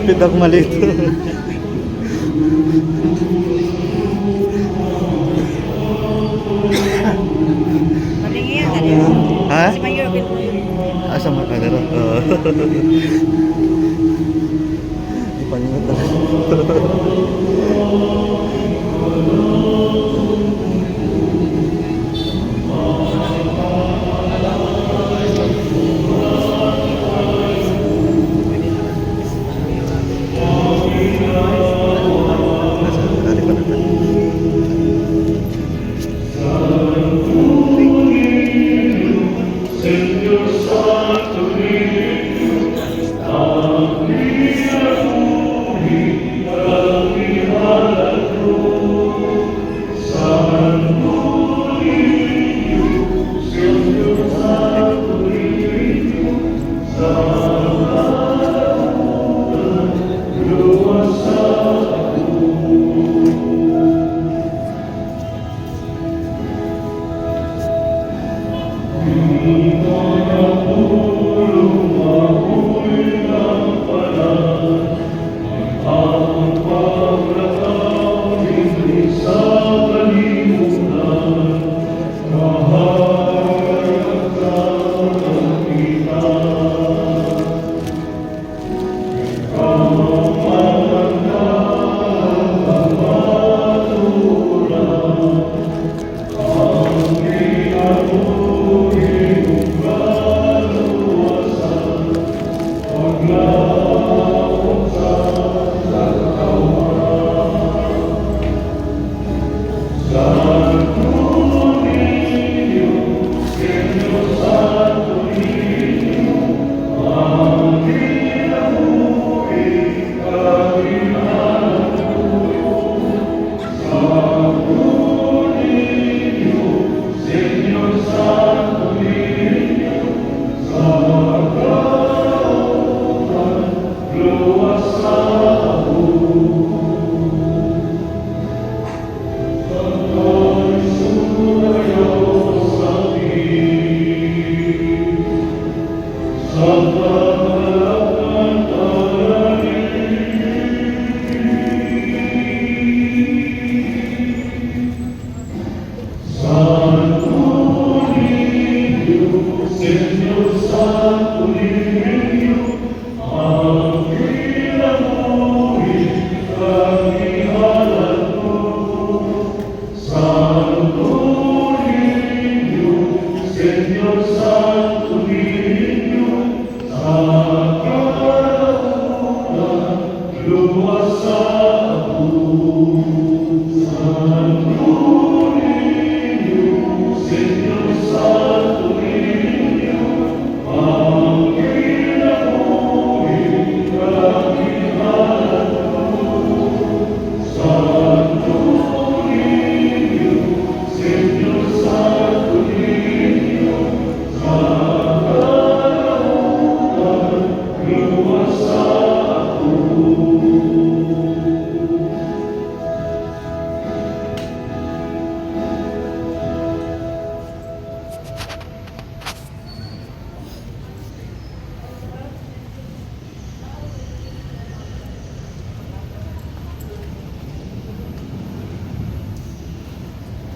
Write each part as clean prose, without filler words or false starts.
Pitak maliit. Malingi yan, dali. Ha? Si Mayor Bill. Asa makagaro? Ipaningot na.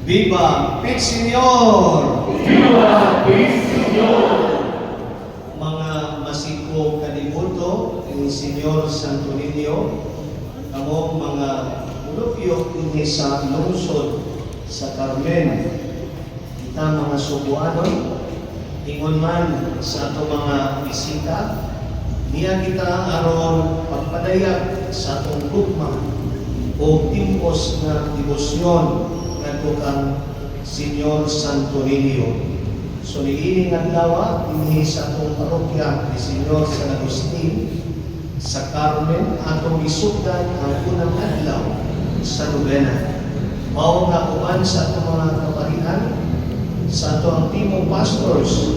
Viva Pizziñor! Viva Pizziñor! Mga masiko kalimuto ni Senyor Santo Niño, among mga mulupyo ini sa lungsod sa Carmen, kita mga subuanon, ingon man sa ato mga bisita, niya kita aron pagpadayag sa atong gugma o timpos na debosyon ngadto kang Senyor Santo Niño. So niining adlaw dinhi sa atong parokya ni Senyor San Agustin sa Carmen atong gisugdan ang unang adlaw sa nobena. Mao nga uban sa atong mga kaparian, sa atong timo pastors,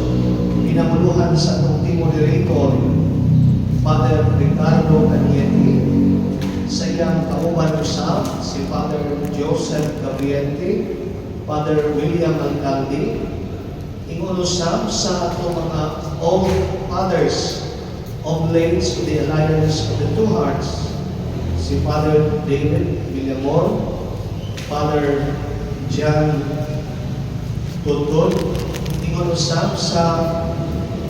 pinamuluhan sa atong timo director Father Ricardo Canieti, sa iyang kauban usab si Father Joseph Gabriente, Father William Alcalde, ingon usab sa ato mga old fathers Oblates to the Alliance of the Two Hearts, si Father David Villamor, Father John Tutol, ingon usab sa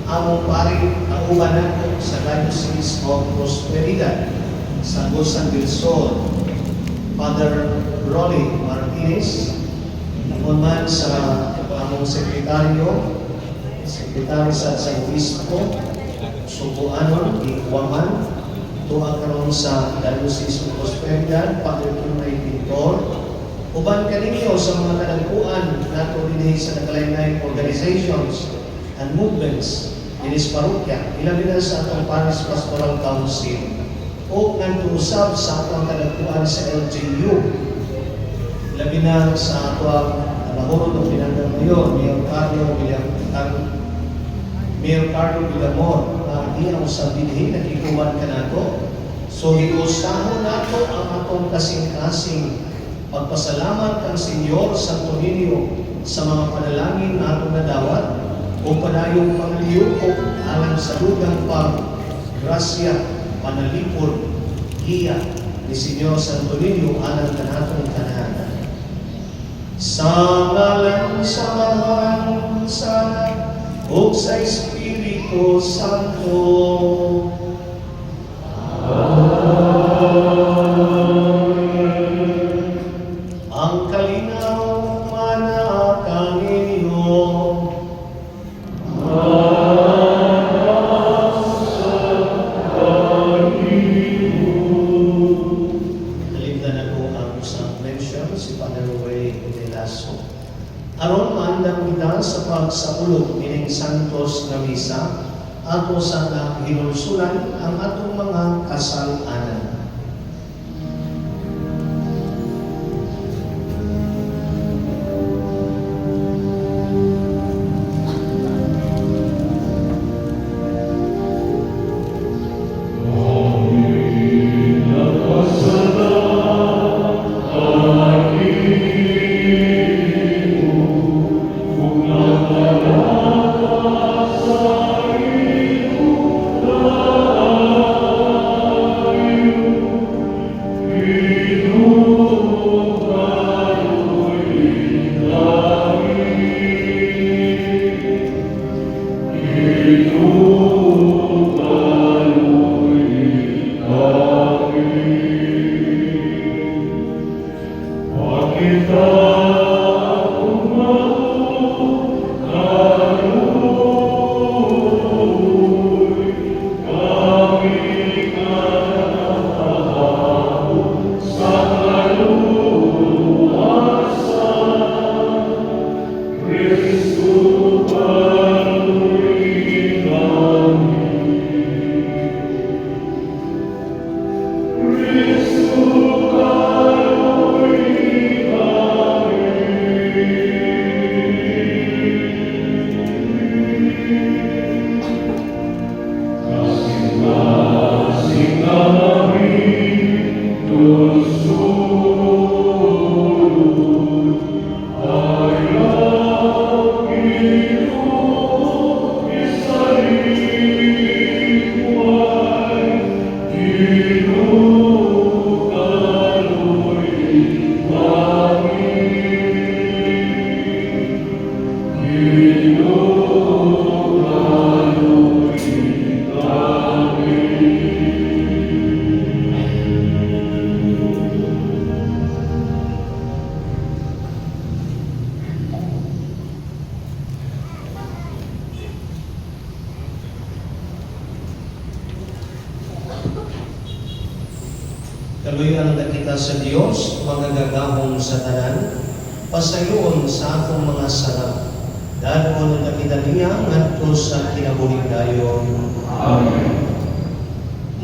among pari ang uban nato sa Diocese of Prosperidad sa Agusan del Sur, Father Rolly Martinez, ingon man sa among sekretary sa Obispo, Subuanon, Iguaman, tuwa karon sa Diocese of Prosperidad, Father Tunay Pintor, uban kaninyo sa mga kadagkuan nato dinhi sa nagkalain-laing organizations and movements in his parokya, ilabi na sa atong Parish Pastoral Council, o nagtuusab sa atong kadagkuan sa LGU, ilabi na sa atong Mahurot ng Pinanggang Mayor, Mayor Carlo Villamor, na diyaw sa binhi, nakikuman ka nato. So, hiusahon nato ang atong kasing-kasing pagpasalamat kang Senyor Santo Niño sa mga panalangin na atong nadawat o panayong pangliyoko alang sa lugang pag-grasya, panalipod, giya ni Senyor Santo Niño alang kanatong tanan. Sa ngalan sa Mahal sana o sa Espiritu Santo. Amen. Ang kalinaw manaka ninyo. Kalimdan ako ang isang mention, si Father Ray de Lasso. Aron maandam kita sa pagsaulog ining santos na misa, ato sana hinulsulan ang atong mga kasalanan. Kaluyan na kita sa Diyos, mga gagahong sa tanan, pasayoon sa atong mga sarap. Dadon na kita niya, ngadto sa kinabuhi dayon. Amen.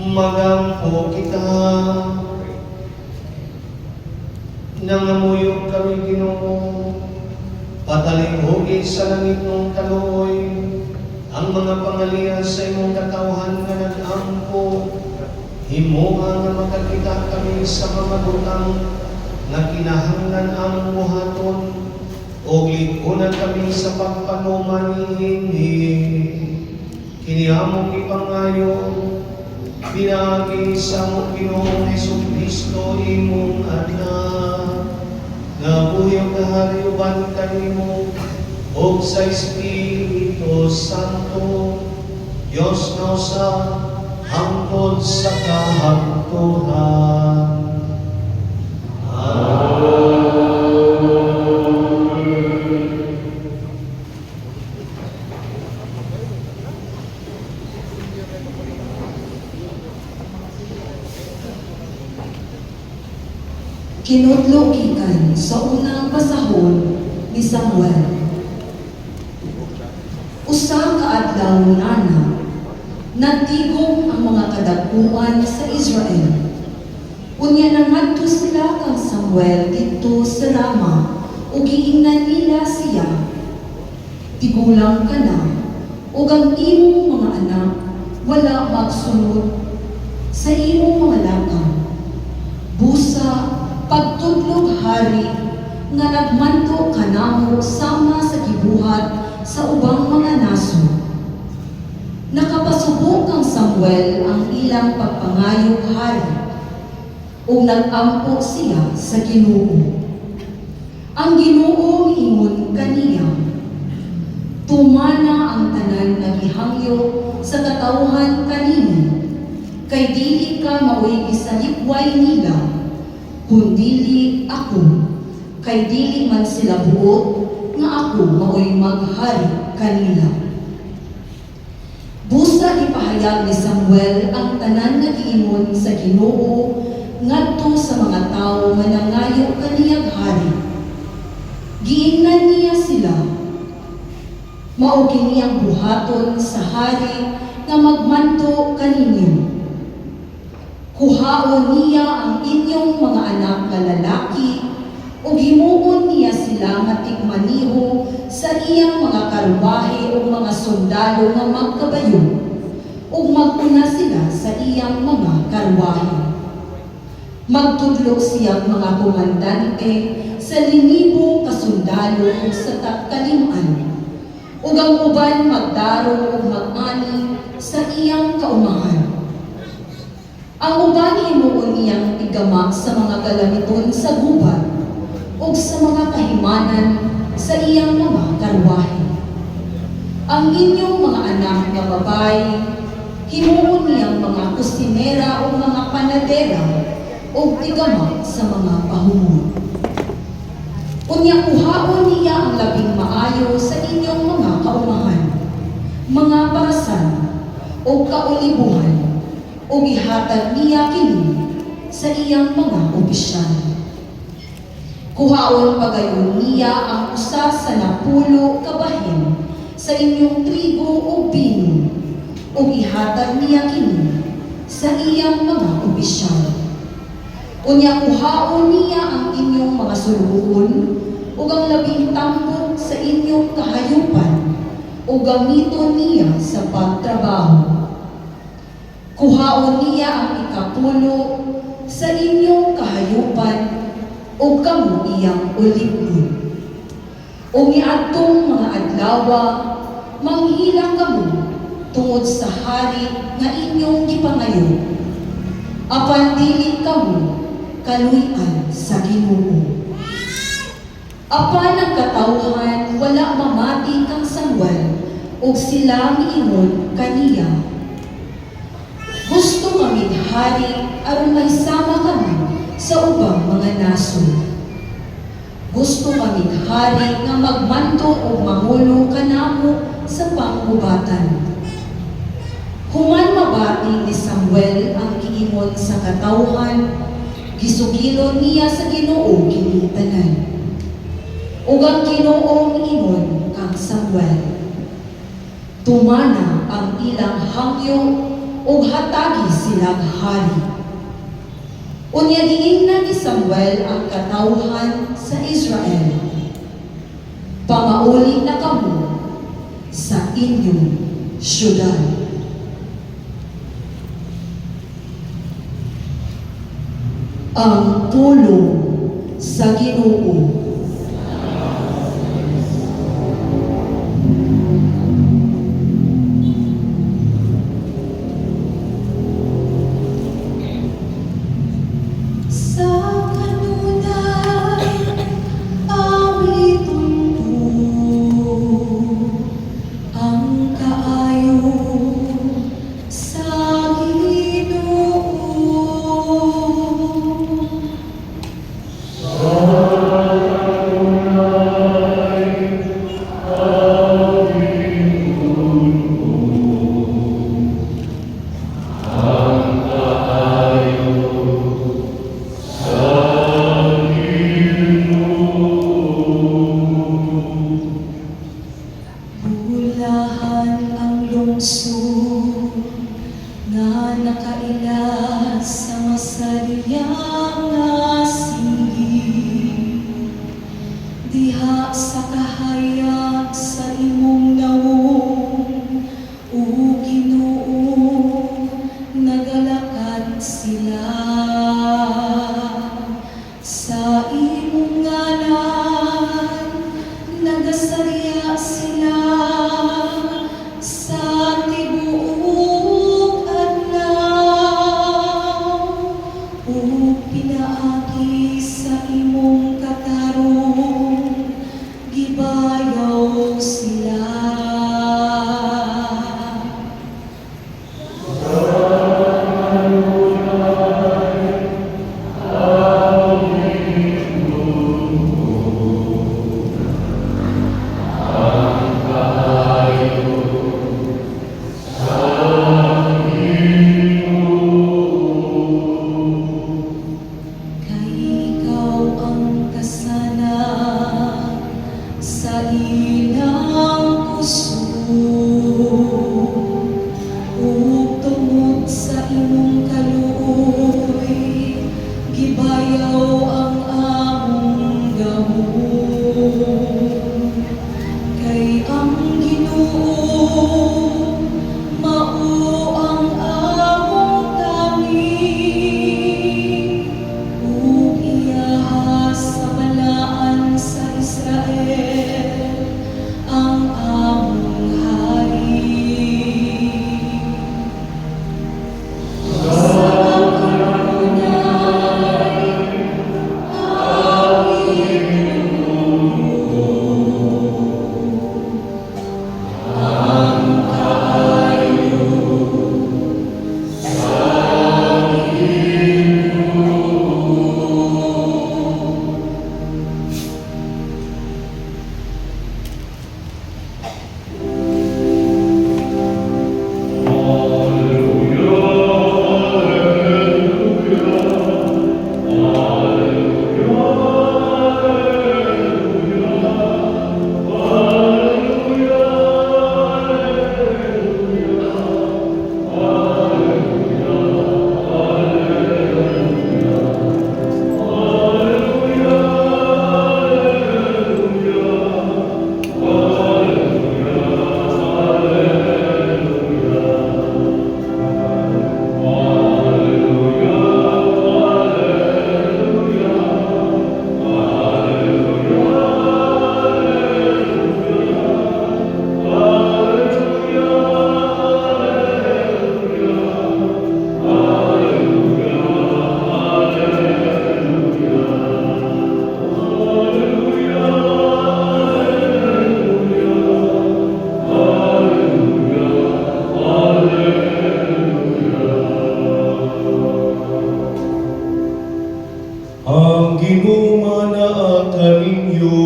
Magampo kita, nangamuyok kami Ginoo, patalinghugi sa langit ng kaluoy, ang mga pangalian sa imong katawhan nga nag-ampo, himuha nga makakita kami sa mga butang nga kinahanglan ang buhaton o likunan kami sa pagpanuman ini Kini among ipangayo, pinagi sa among Ginoong Hesukristo imong anak, nga buyog kahari uban kanimo, o sa Espiritu Santo, Diyos na usa, hangtod sa kahaptuhan. Kinutlogikan sa unang pasahon ni Samuel. Usa ka adlaw nana, natigom ang mga kadaguan sa Israel. Unya namadto sila kang Samuel dito sa Rama, ug giingnan nila siya. Tigulang ka na, ug ang imong mga anak wala magsunod sa imong mga lakang. Busa pagtudlog hari nga nagmanto kanamo sama sa gibuhat sa ubang mga naso. Nakapasubok ang Samuel ang ilang pagpangayog hari ug nag-ampo siya sa Ginoo. Ang Ginoo miingon kaniya, tumana ang tanan nga gihangyo sa katawhan kanimo, kay dili ka maoy gisalipway nila, kundili ako, kay dili man sila buot, nga ako maoy maghari kanila. Busa ipahayag ni Samuel ang tanan nga giingon sa Ginoo ngadto sa mga tawo nga nangayo kaniyang hari. Giingnan niya sila, mao kini ang buhaton sa hari nga magmanto kaninyo. Kuhaon niya ang inyong mga anak nga lalaki ug himuon niya sila nga tigmaniho sa iyang mga karubahe ug mga sundalo nga magkabayo ug maguna sila sa iyang mga karubahe. Magtudlo siyang mga komandante sa 5,000 kasundalo ug sa kaliman ug ang uban magdaro ug mag-ani sa iyang kaumahan. Ang uban himuon niyang igama sa mga galamiton sa gubat ug sa mga kahimanan sa iyang mga karwahe. Ang inyong mga anak nga babae, himuon niyang mga kusinera o mga panadera ug igama sa mga pahumon. Unya kuhaon niya ang labing maayo sa inyong mga kaumahan, mga parasan o kaulibuhan, o ihatag niya kini sa iyang mga opisyal. Kuhaon pagayon niya ang usa sa 10 kabahin sa inyong trigo o bino, o ihatag niya kini sa iyang mga opisyal. Unya kuhaon niya ang inyong mga suluon o ang 10 tambok sa inyong kahayupan o gamiton niya sa pagtrabaho. Kuhaon niya ang 10 sa inyong kahayupan o kamo iyang ulipon. O miadtong mga adlawa, manghilang kamo tungod sa hari nga inyong gipangayo. Apan dili kamo kaluy-an sa Ginoo. Apan ang katawhan wala mamati kang Samuel ug sila miingon kaniya, gusto kami hari aron may sama kami sa ubang mga naso. Gusto kami hari nga magmanto o mangulo kanamo sa panggubatan. Human mabati ni Samuel ang giingon sa katawhan, gisugilon niya sa Ginoo kini tanan. Ug ang Ginoo miingon kang Samuel, tumana ang ilang hangyo ug hatagi silang hari. Unya giingnan ni Samuel ang katawhan sa Israel, pamauli na kamo sa inyong syudad. Ang pulong sa Ginoo. sa diyang nasingi, diha sa kahayag sa imong nawong, o Ginoo, nagalakad sila. Sa imong ngalan, nagasariya sila sa tibuok adlaw, o pinaagi sa imong katarong, gibayaw sila. Kay ikaw ang kasana sa ilang puso, ug tungod sa imong kaluoy, gibayaw ang among gahom. Kay ang Ginoo mao ang among tanging, ug iya sa balaan sa Israel ang among hari. Sa kanunay ang Ginoo, ang kaayo sa ang ginumana kaninyo.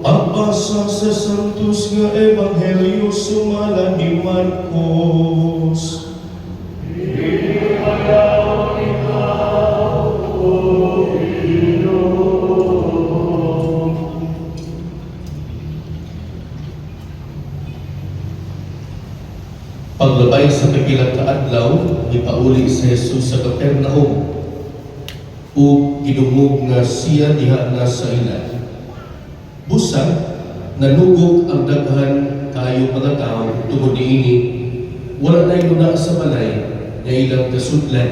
Ang asa sa santos nga ebanghelyo sumalan ni Marcos. Paglabay sa kapilang kaadlaw, ipauli si Jesus sa Capernaum, ug gidungog nga siya diha na sa ilan. Busa, nanugog ang daghan kayo mga tao tungod niini, wala na'y luna sa balay nga ilang kasudlan,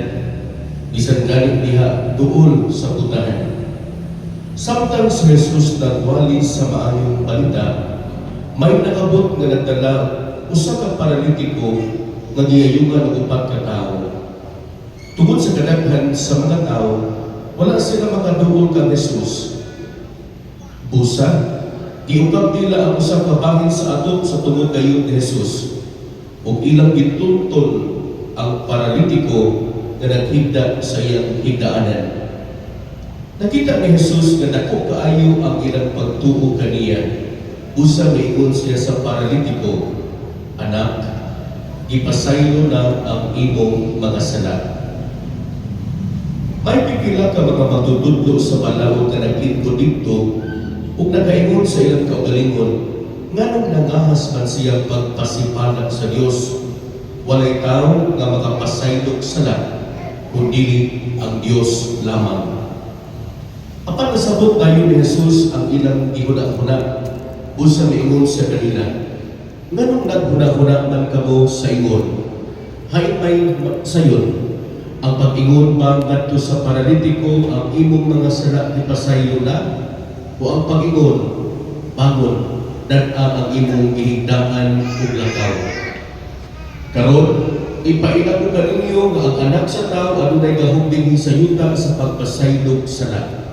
bisan galing diha duol sa putahan. Samtang si Jesus nagwali sa maayong balita, may nakabot nga nagdala usa ka paralitiko nga gihayungan og upat ka tawo. Tungod sa kadaghan sa mga tawo, wala sila makaduol kang Jesus. Busa, giukab nila ang usa ka bahin sa atop sa tungod kayo ni Jesus, ug ilang gituntun ang paralitiko nga naghigda sa iyang higdaanan. Nakita ni Jesus nga dako kaayo ang ilang pagtuo kaniya. Busa miingon siya sa paralitiko, "Anak, ipasaylo na ang imong mga sala." May pipila ka mga matutudlo sa balawod na nagkinto dito ug nakaingon sa ilang kaugalingon, nganong nangahas man siyang pagpasipalag sa Dios, walay tao nga makapasaylok sala, kundi ang Dios lamang. Apan nasabot tayo ni Jesus ang ilang gihuna-huna, busa miingon sa kanila, nganong naghuna-huna man kamo sa ingon? Hay may sayon, ang pag-ingon ba ngadto sa paralitiko ang imong mga sala ipasaylo na? O ang pag-ingon, bangon, ang imong gihigdaan ug lakaw. Karon, ipaila ko kaninyo nga ang anak sa tao adunay gahubing hisayuta sa pagpasaylog sala.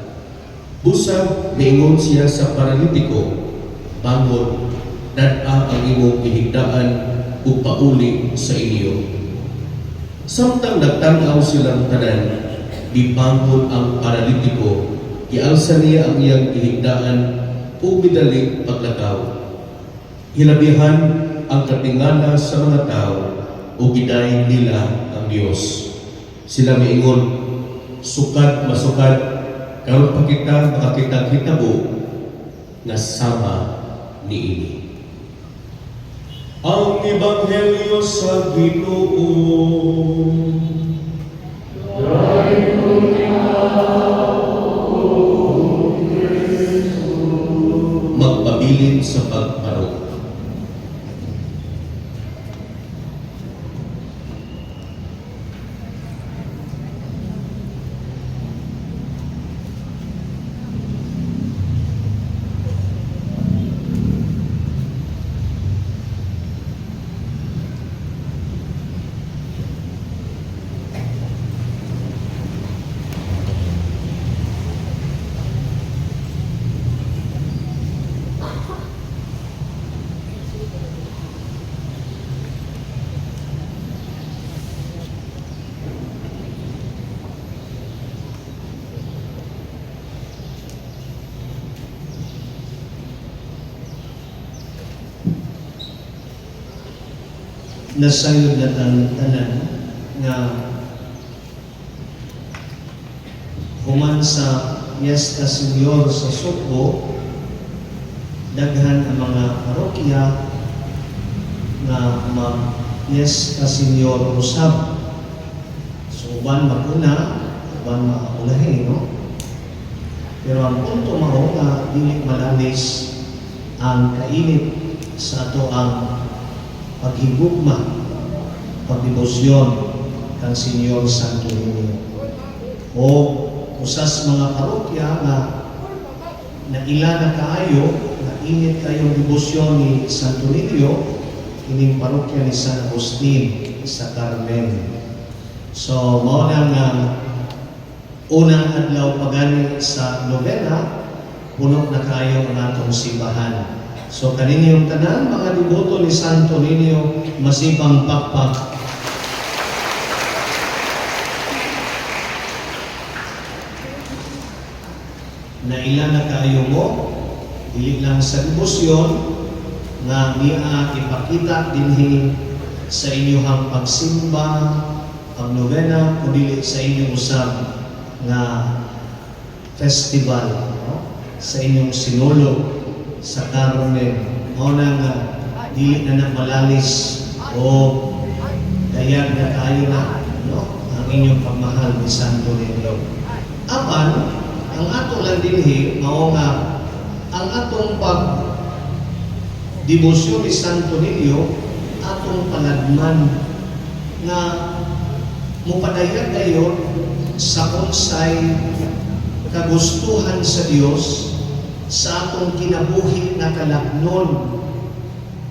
Busa miingon siya sa paralitiko, bangon, ang imong gihigdaan ug pauli sa inyo. Samtang nagtanaw silang tanan, gibangon ang paralitiko, ialsa niya ang iyang gihigdaan ug midali paglakaw. Hilabihan ang katingala sa mga tao ug gidayon nila ang Dios. Sila miingon, sukad masukad, karon pa kita makakitag hitabo nga sama niini. Ang Ebanghelyo sa Ginoo. Magpabilin sa pagparok. Nasayod na tanan nga human sa Fiesta Senior sa Suko, daghan ang mga parokya nga mag-Fiesta Senior usab. So, uban makuna, uban maulahin, no? Pero ang punto mao nga dili malalis ang kainit sa ato ang paghigugma, pagdebosyon kang Senyor Santo Niño. O usas mga parokya na naila na kaayo, na init kayong debosyon ni Santo Niño, ining parokya ni San Agustin sa Carmen. So, mao na nga unang adlaw pagani sa novena, puno na kayo ang atong simbahan. So kaninyong tanan, mga deboto ni Santo Niño, masipang pakpak. Naila na kayo mo, dili lang sa debosyon, nga niya ipakita dinhi sa inyong pagsimba, pagnovena, kundi sa inyong usab nga festival, no? Sa inyong sinulog sa Carmen, mao na nga dili na malalis o dayag na tayo na, no? Ang inyong pagmahal ni Santo Niño. Apan ang ato lang dinhi mao nga ang atong pag debosyon ni Santo Niño atong panagman nga mupadayag dayon sa unsay kagustuhan sa Dios sa atong kinabuhi na kalaknon,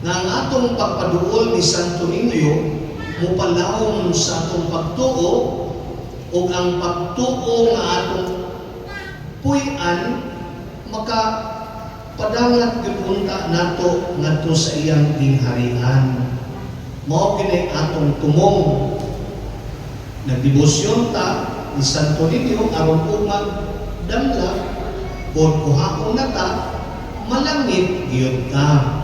nga ang atong pagpaduol ni Santo Niño mupalawom sa atong pagtuo o ang pagtuo nga atong puy-an makapadangat gipunta nato ngadto sa iyang gingharian. Mao kini atong tumong nagdebosyon ta ni Santo Niño aron magdamla o kuhaon na ta, malangit gyud ta.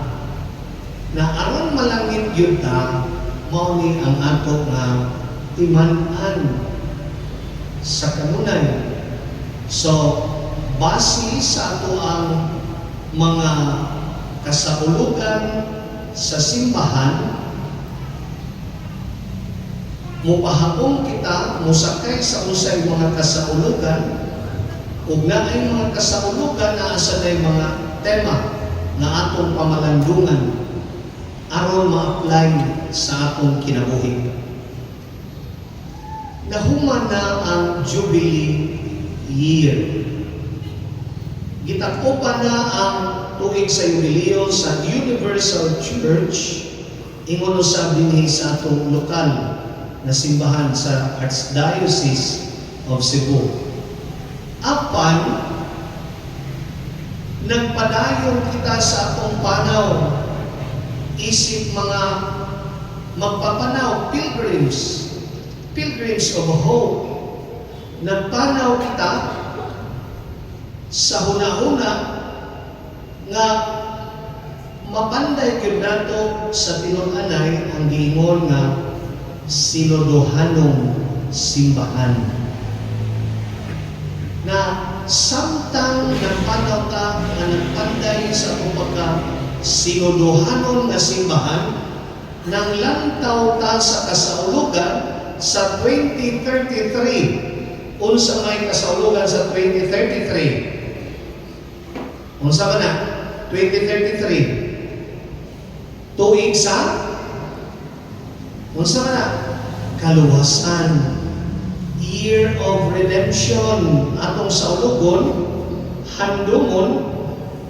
Na aron malangit gyud ta, mao ni ang ato nga timan-an sa kanunay. So, base sa ato ang mga kasaulugan sa simbahan, mupahapong kita musakay sa usay mga kasaulugan, ug naay mga kasaulugan na asa day mga tema na atong pamalandungan aron ma-apply sa atong kinabuhi. Nahuman na ang Jubilee Year. Gitakopan na ang tuig sa Yubileo sa Universal Church, ingon usab dinhi sa atong lokal na simbahan sa Archdiocese of Cebu. Apan, nagpadayon kita sa atong panaw, isip mga magpapanaw, pilgrims of hope. Nagpanaw kita sa huna-huna nga mapanday gyud nato sa tinun-anay ang giingon nga sinodohanong simbahan. Na samtang nagpanaw ta nga nagpanday sa kumbaga sinodohanon nga simbahan, nang lantaw ta sa kasaulugan sa 2033. Unsa may kasaulugan sa 2033? Unsa ba na? 2033. Tuig sa unsa ba na? Kaluwasan. Year of Redemption. Atong saulugon, handumon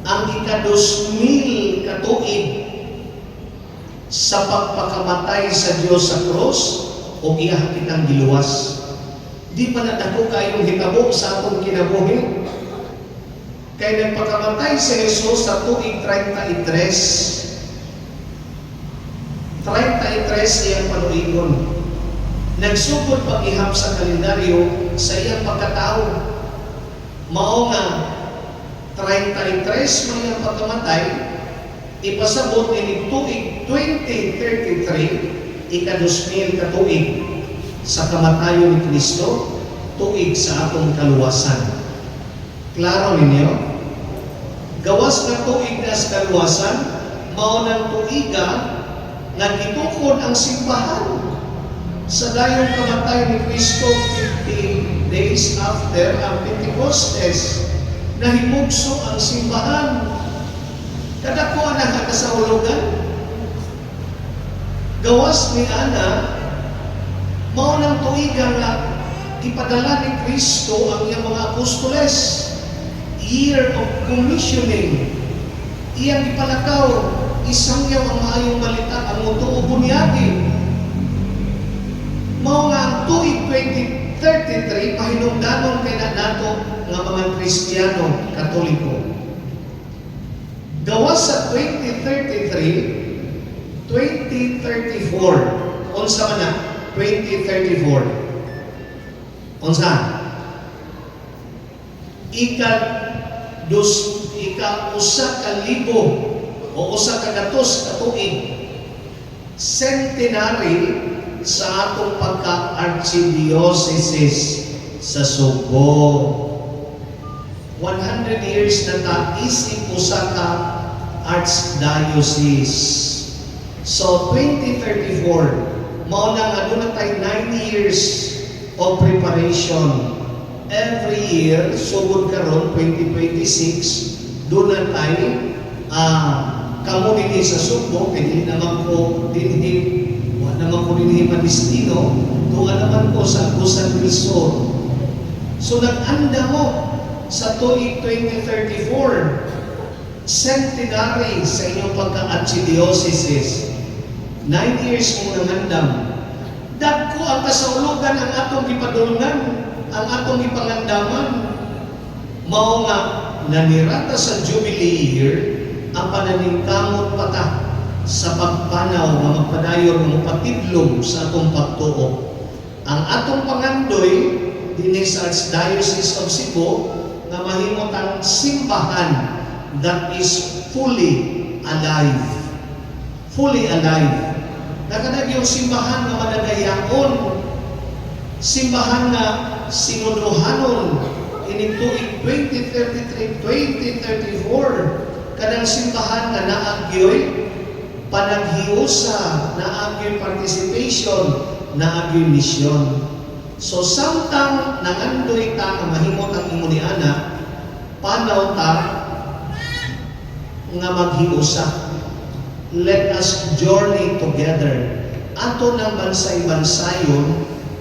ang ika-2000 katuig sa pagpakamatay sa Dios sa cross o iya kitang giluwas. Di pa na dako kayong hitabo sa atong kinabuhi. Kay nagpakamatay si Jesus sa tuig 33 iyang panuigon. Nagsugod pag-ihap sa kalendaryo sa iyang pagkatao. Mao nga 33 man iyang pagkamatay, ipasabot ini tuig 2033, ika-2000 katuig sa kamatayon ni Kristo, tuig sa atong kaluwasan. Klaro ninyo? Gawas na tuig na sa kaluwasan, mao nang tuiga nga gitukod ang simbahan sa dayong kamatay ni Kristo 50 days after ang Pentecostes. Nahimugso ang simbahan. Kadako ang nakakasaulugan. Gawas ni Ana, mao nang tuiga nga ipadala ni Kristo ang iyang mga apostoles. Year of commissioning. Iyang ipalakaw, isang yaw ang maayong balita, ang mutuo bunyagi. Mao nga ang tuig 2033, pahinungdanon kay na nato nga mga Kristiyano, Katoliko. Gawas sa 2033, 2034, unsa man na? 2034. Unsa? Ika-usa ka libo o usa ka datos ka tuig centenary sa atong pagka-archdiocese sa Subo. 100 years na ta isip usa ka archdiocese. So 2034 mao na nga doon tayo 9 years of preparation. Every year, sugod karon 2026, doon na tayo kamo dinhi sa Subo, kaya hindi naman ko dinhi madistino, doon naman ko sa Agusan Rizal. So nag-anda mo sa tuig 2034, centenary sa inyong pagka-archdiocese. 9 years mo nang handam. Dagko ang kasaulugan ang atong gipadulungan, ang atong ipangandaman. Mao nga nanirata sa Jubilee Year ang pananingkamot pata sa pagpanaw nga magpadayon nga mapatidlong sa atong pagtuo. Ang atong pangandoy dinhi sa Archdiocese of Cebu nga mahimot ang simbahan that is fully alive. Fully alive. Nakadag yung simbahan nga madagayaon, simbahan nga sinodohanon, ini tuig 2033, 2034, kanang simbahan nga naagyoy panaghiusa, naagyoy participation, naagyoy misyon. So samtang nangandoy ta nga mahimot ang imo ni ana, panaw ta nga maghiusa. Let us journey together. Ato ng bansay-bansayon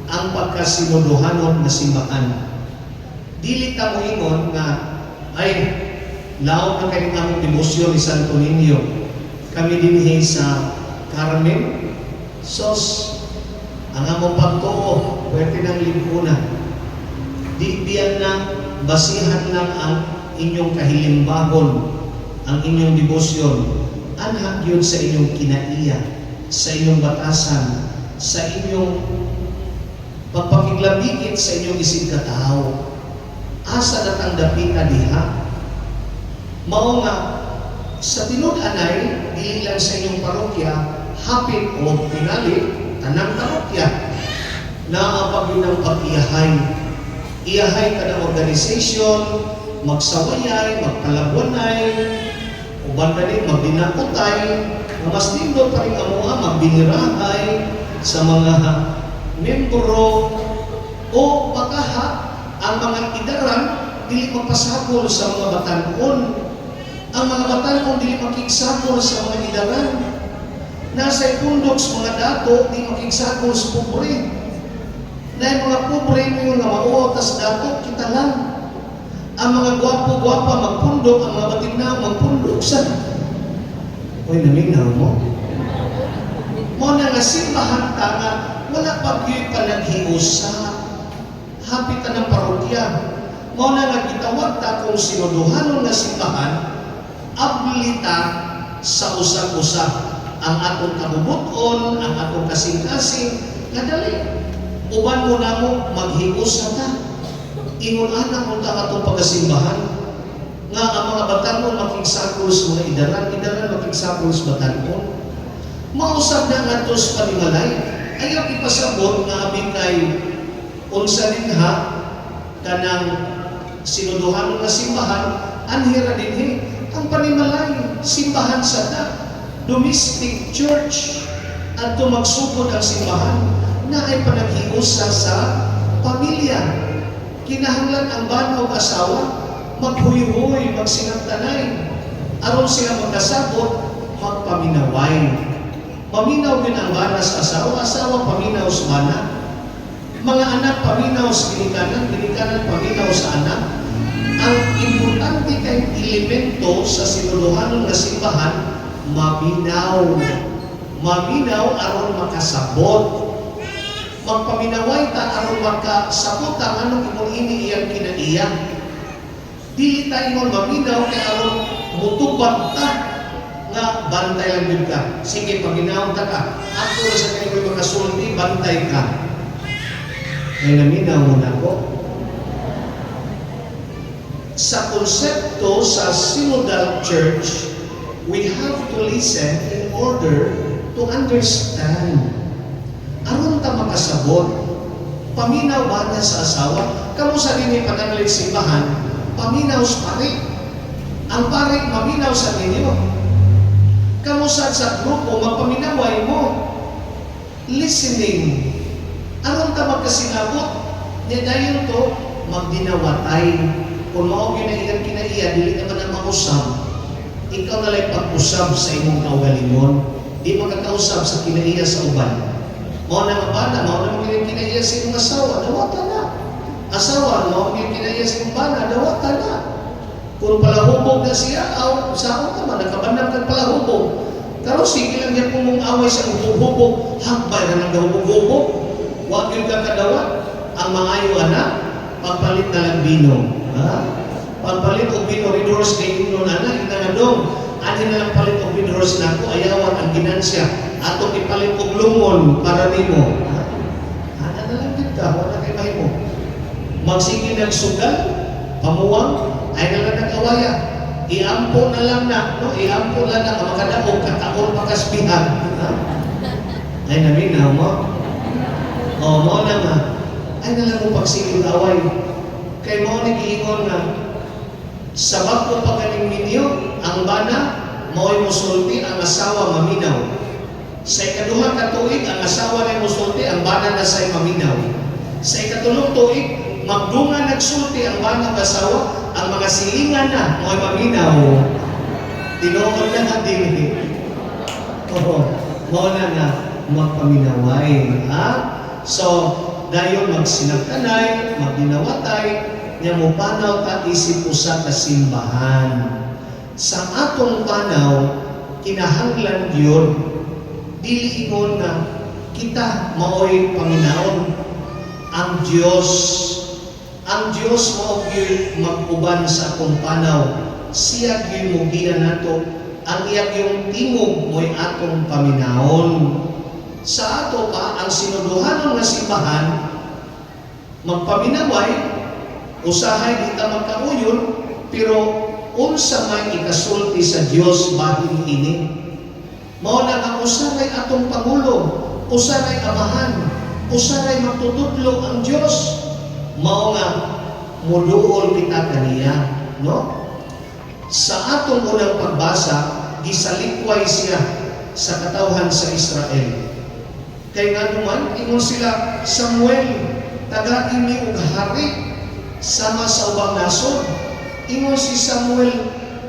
ang pagkasinuduhanon nga simbahan. Dili ta mo ingon nga ay laot na kaning among debosyon ni Santo Niño. Kami dinhi sa Carmen. Sos ang among pagtuo pwede ng lipunan. Di biyan na basihan lang ang inyong kahilimbagon, ang inyong debosyon. Anhag yun sa inyong kinaiya, sa inyong batasan, sa inyong pagpakiglabikit sa inyong isig katao. Asa na tanggapin na diha? Mao nga, sa tinud-anay, dili lang sa inyong parokya, hapit o tingali, tanang parokya, naapag yun ang pag-iyahay. Iyahay ka ng organisasyon, magsawayay, magpalabuanay, uban na rin magbinakutay, na mas lindo pa rin amuha, magbinirahay sa mga membro o pagkaha ang mga idaran dili magpasakol sa mga batanon. Ang mga batanon dili makigsakol sa mga idaran. Nasa ipundok sa mga dato di makigsakol sa pobre. Na mga pobre mo nga mauot tas dato kita lang. Ang mga gwapo-gwapa magpundok, ang mga batignaw magpundok sa. Uy, naminaw mo. Mo na nga simbahan ta nga wala pagyoy panaghiusa. Hapit ng parokya. Mo na nga gitawag ta kung sinuduhanon nga simbahan, ablita sa usag-usag. Ang atong kabubuton, ang atong kasing-kasing, nga dali. Uban mo na mo, maghiusa ta. Ingon anak mo ta atong pagkasimbahan. Nga ang mga batanon makigsakol sa mga idaran makigsakol sa batanon. Mausap na nga to sa panimalay, ayaw ipasabot nga abing kay unsa din ha kanang sinuduhan nga simbahan anhira dinhi ang panimalay simbahan sa ta domestic church at magsugod ang simbahan na ay panaghiusa sa pamilya. Kinahanglan ang banaw asawa maghuy-huy, magsinagtanay aron sila magkasabot magpaminaway. Paminaw din ang bana sa asawa, asawa paminaw sa bana. Mga anak paminaw sa ginikanan, ginikanan paminaw sa anak. Ang importante kay elemento sa sinuduhanon nga simbahan, maminaw. Maminaw aron makasabot. Magpaminaway ta aron makasabot ang anong imong iniiyang kinaiya. Dili ta ingon maminaw kay aron mutubag ta nga bantay lang yun ka. Sige, paminaw ta ka. Ako na sa kayo makasulti, bantay ka. Ay naminaw mo na ko. Sa konsepto sa Synodal Church, we have to listen in order to understand. Aron ta makasabot. Paminaw ba na sa asawa? Kamu sa ninyo pagkanalit simbahan, paminaw sa pare. Ang pare, maminaw sa ninyo. Kamusta sa grupo, magpaminaway mo. Listening. Aron ka magkasinabot, niya dahil to, magdinawatay. Kung maog yun na ilang kinaiya, dili naman ang mausap. Ikaw na lang pag-usap sa imong kaugalingon. Di magkakausap sa kinaiya sa uban. Mao na mabana, mao na mga kinaiya sa imong asawa, dawata na. Asawa, mao mga kinaiya sa imong bana, dawata na. Kung palahubog na siya, saan naman, nakabandang kang palahubog. Pero sige lang yan kung mong away sa hubog-hubog, hambay na ng hubog-hubog. Huwag yung kakadawa. Ang mangayo anak, pagpalit na lang bino. Ha? Pagpalit o bino, ridors kay inon anak, inangadong. Ani na lang palit o bidors na ako, ayawan ang ginansya. Atong ipalit o lumon para nimo. Ha? Ana na lang din ka, wala kay mahimo. Magsige nagsugal, pamuwang, ay nalang nag-awaya. Iampo na lang na, no? Iampo lang na, makadaog, kataon pakasbihan. Ha? Ay naminaw mo? O, mo na nga. Ay nalang mo pagsigil away. Kay mo nagiingon nga, Sa bako pagaling ninyo, ang bana, mao'y musulti ang asawa maminaw. Sa ikaduha ka tuig, ang asawa na musulti, ang bana na sa'y maminaw. Sa ikatulong tuig, magdunga nagsulti ang bana ng asawa, ang mga silingan na mao'y maminaw. Tinuod na nga din. Oo, mao na nga magpaminaway. Ha? So, dayon magsinagtanay, magdinawatay, niya mo panaw ta isip usa ka simbahan. Sa atong panaw, kinahanglan yun, dili ingon nga kita mao'y Panginoon. Ang Diyos mao gyud mag-uban sa atong panaw. Siya gyud mugian nato, ang iya yung tingog mo'y atong paminahon. Sa ato pa, ang sinuduhanon nga simbahan, magpaminaway, usahay di ta magkauyon, pero unsa may ikasulti sa Dios bahin ini. Mao na nga usahay atong pangulo, usahay amahan, usahay magtutudlo ang Dios. Mao nga muduol kita kaniya, no? Sa atong unang pagbasa, gisalikway siya sa katawhan sa Israel. Kay nga naman, ingon sila, Samuel, taga-ini og hari, sama sa ubang nasod. Ingon si Samuel,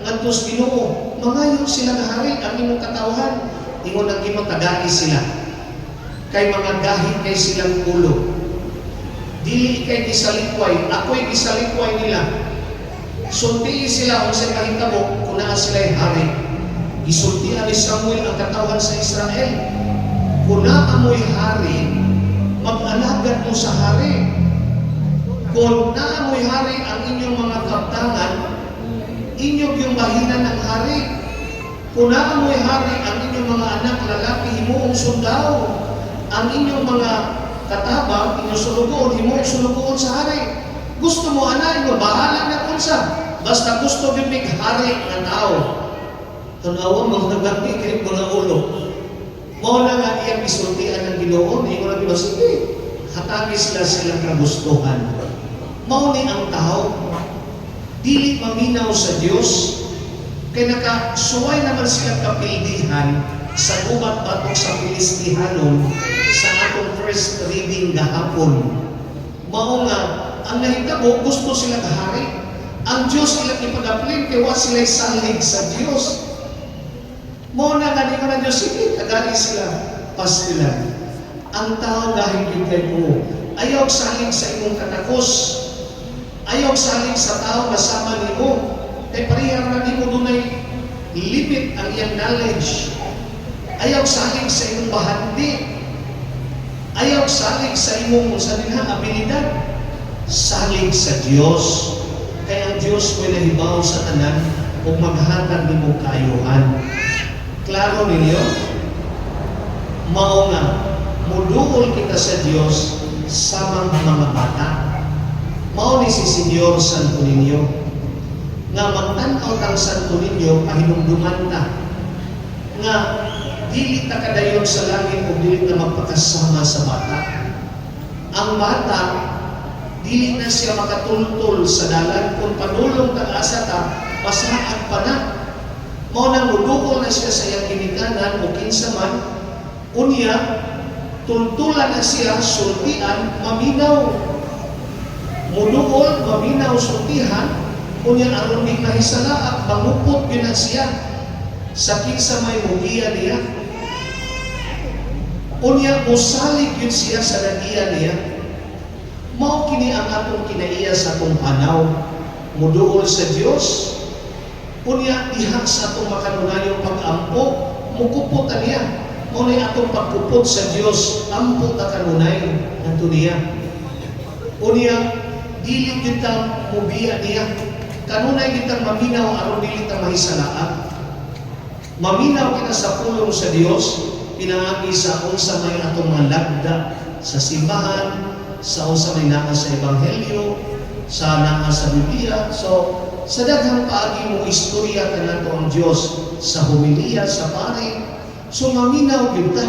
ngadtos Ginoo, mangayon sila nga hari, ang imong katawhan. Ingon ang imong tagai sila. Kay mga gahi kay silang ulo. Dili kay gisalikway, ako'y gisalikway nila. Sultihi sila kung sa kahitabo, kung naa sila'y hari. Gisultihan ni Samuel ang katawhan sa Israel. Kung naa mo'y hari, mag-alagad mo sa hari. Kung naa mo'y hari ang inyong mga kaptangan, inyong yung bahinan ng hari. Kung naa mo'y hari ang inyong mga anak lalaki, himuong sundao. Ang inyong mga katabang, inyong sulugoon, himuong sulugoon sa hari. Gusto mo ana, bahala na kunsa. Basta gusto bibig hari ng tao. Tanawa mga nagami kay mga ulo. Mao na nga iyang gisultian ng Ginoo, ingon na Ginoo, sige, hatagi sila silang kagustuhan. Mao ni ang tao, dili maminaw sa Dios, kay nakasuway naman silang kapildihan sa gubat batok sa Filistihanon sa atong first reading gahapon. Mao nga, ang nahitabo, gusto sila kahari. Ang Diyos ilang ipadaplin, kaya wa sila'y salig sa Diyos. Mao na nga, di ko na Diyos, sige, tagali sila, pastilan. Ang tao dahil yun kay mo, ayaw salig sa imong katakos, ayaw salig sa tao kasama ni mo, kay parihang na di mo dunay limit ang iyang knowledge. Ayaw salig sa imong bahandi, ayaw salig sa imong sa dinha abilidad, salig sa Dios. Kaya ang Dios may nahibaw sa tanan o maghatag ni mo kaayuhan. Klaro ninyo? Mao nga, muduol kita sa Dios samang mga bata. Mao ni si Senyor Santo Niño nga magtanaw tang Santo Niño pahinumduman ta nga dili ta kadayon sa langit o dili ta magpakasama sa bata. Ang bata dili na siya makatultol sa dalan kung panulong tag-asa ta, masaad pa na. Mao nang muduol na siya sa iyang ginikanan o kinsa man, unya, tultulan na siya, sultian, maminaw. Muduol, maminaw, sultihan, unya aron di nahisalaak, mangupot yun na siya. Sa kinsa may mugiya niya. Unya, musalig yun siya sa nagiya niya. Mao kini ang atong kinaiya sa atong panaw, muduol sa Dios. Unya diha sa atong makanunayong pag-ampo, mukupot niya. Mao ni atong pagkupot sa Dios, ampo ta kanunay ngadto niya. Unya dili kita mubiya niya. Kanunay kita maminaw aron dili ta mahisalaan. Maminaw kita sa pulong sa Dios, pinaagi sa unsa may atong mga lagda sa simbahan, sa unsa may naa sa Ebanghelyo, sa naa sa Biblia. So, sa daghang paagi mo istorya kanato ang Dios sa homilya, sa pare. So, maminaw kita.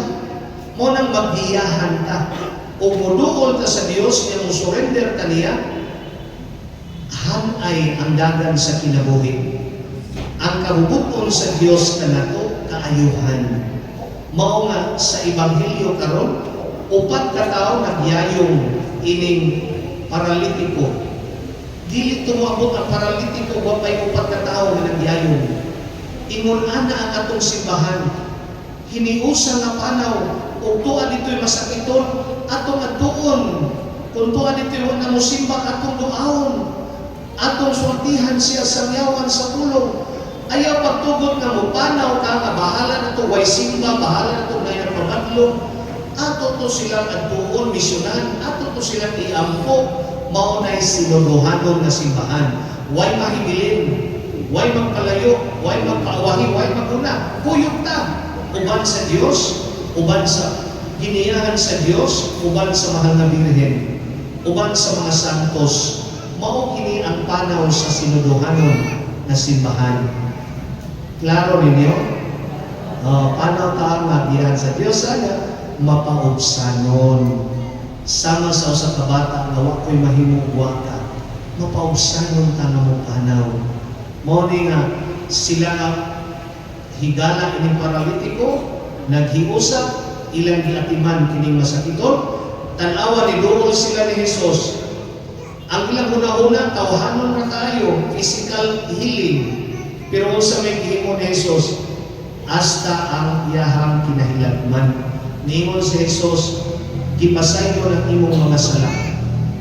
Mo nang maghiyahan ta. O muduol ta sa Dios, niya mo surrender ta niya, hanay ang dagan sa kinabuhi. Ang kahubuton sa Dios kanato kaayuhan. Mao nga sa ebanghelyo karon, upat ka tawo nagyayong ining paralitiko. Dili tumabot ang paralitiko wa pay upat ka tawo nga nagyayong. Ingon ana ang atong simbahan. Hiniusa nga panaw ug tuwa dito'y masakiton atong atuon. Kung tuwa dito'y wa na mosimba atong duaon. Atong sultihan siya sa yawan sa pulong. Ayaw pagtugot nga mo panaw ka nga bahala na to way simba, bahala na to ngayon pamadlong. Ato to silang atuon misyonan, ato to silang iampo. Maunay sinuduhanon na simbahan. Way mahibilin, way magpalayo, way magpaawahi, way maguna. Kuyog ta. Uban sa Dios, uban sa giniyahan sa Dios, uban sa mahal na Birhen, uban sa mga santos. Mao kini ang panaw sa sinuduhanon na simbahan. Klaro ninyo? Panaw ta nga giyan sa Dios ana mapaubsanon. Sama sa usa ka bata nga wa koy mahimong buwata. Mapaubsanon ta nga mo panaw. Mao ni nga sila nga higala ining paralitiko, naghiusa, ilang giatiman kining masakiton, tan-awa ni duol sila ni Jesus. Ang ilang una-una, tawahanon na tayo, physical healing. Pero kung sa may gihimo ni Jesus, hasta ang iyahang kinahilagman. Niingon si Jesus, gipasay ko ng imong mga sala.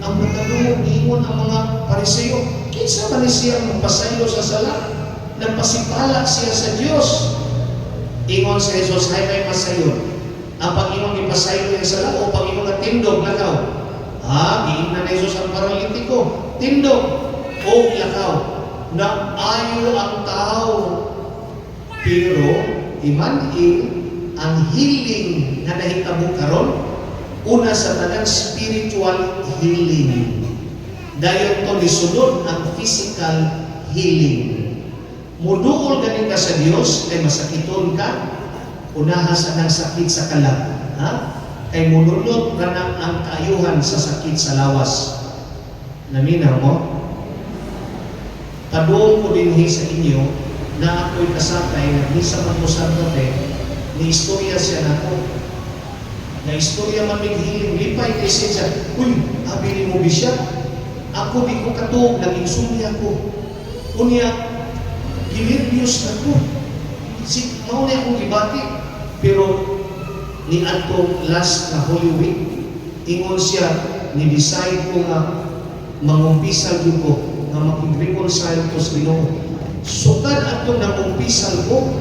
Ang matanong, niingon ang mga Pariseo, kinsa man siya magpasaylo sa sala? Nagpasipala siya sa Diyos. Ingon si Jesus, hay may masayon. Ang Panginoon ipasaylo niya sa sala o Panginoon na tindog lakaw. Giingnan na Jesus ang paralitiko. Tindog o lakaw. Na ayo ang tao. Pero, iman-il, ang healing na nahitabo karon, una sa tanang spiritual healing. Dayon to nisunod ang physical healing. Muduol ganing ka sa Dios kay masakiton ka, unahas ang sakit sa kalag. Kay munulot na ang kaayuhan sa sakit sa lawas. Naminaw mo? Paduong ko din sa inyo na ako'y kasakay na misa man mo sa gabi, ni istorya siya na ako. Na istorya man naghiling, lipay kay siya, uy, abili mo bisya? Ako di ko katuog, naging sumya ko. Unya, gilirbius na ko. Mauna akong ibati. Pero, ni atong last na Holy Week, ingon siya, ni-decide ko nga mangumpisal ko, nga makig-reconcile ko sa Ginoo. Sukad atong nangumpisal ko,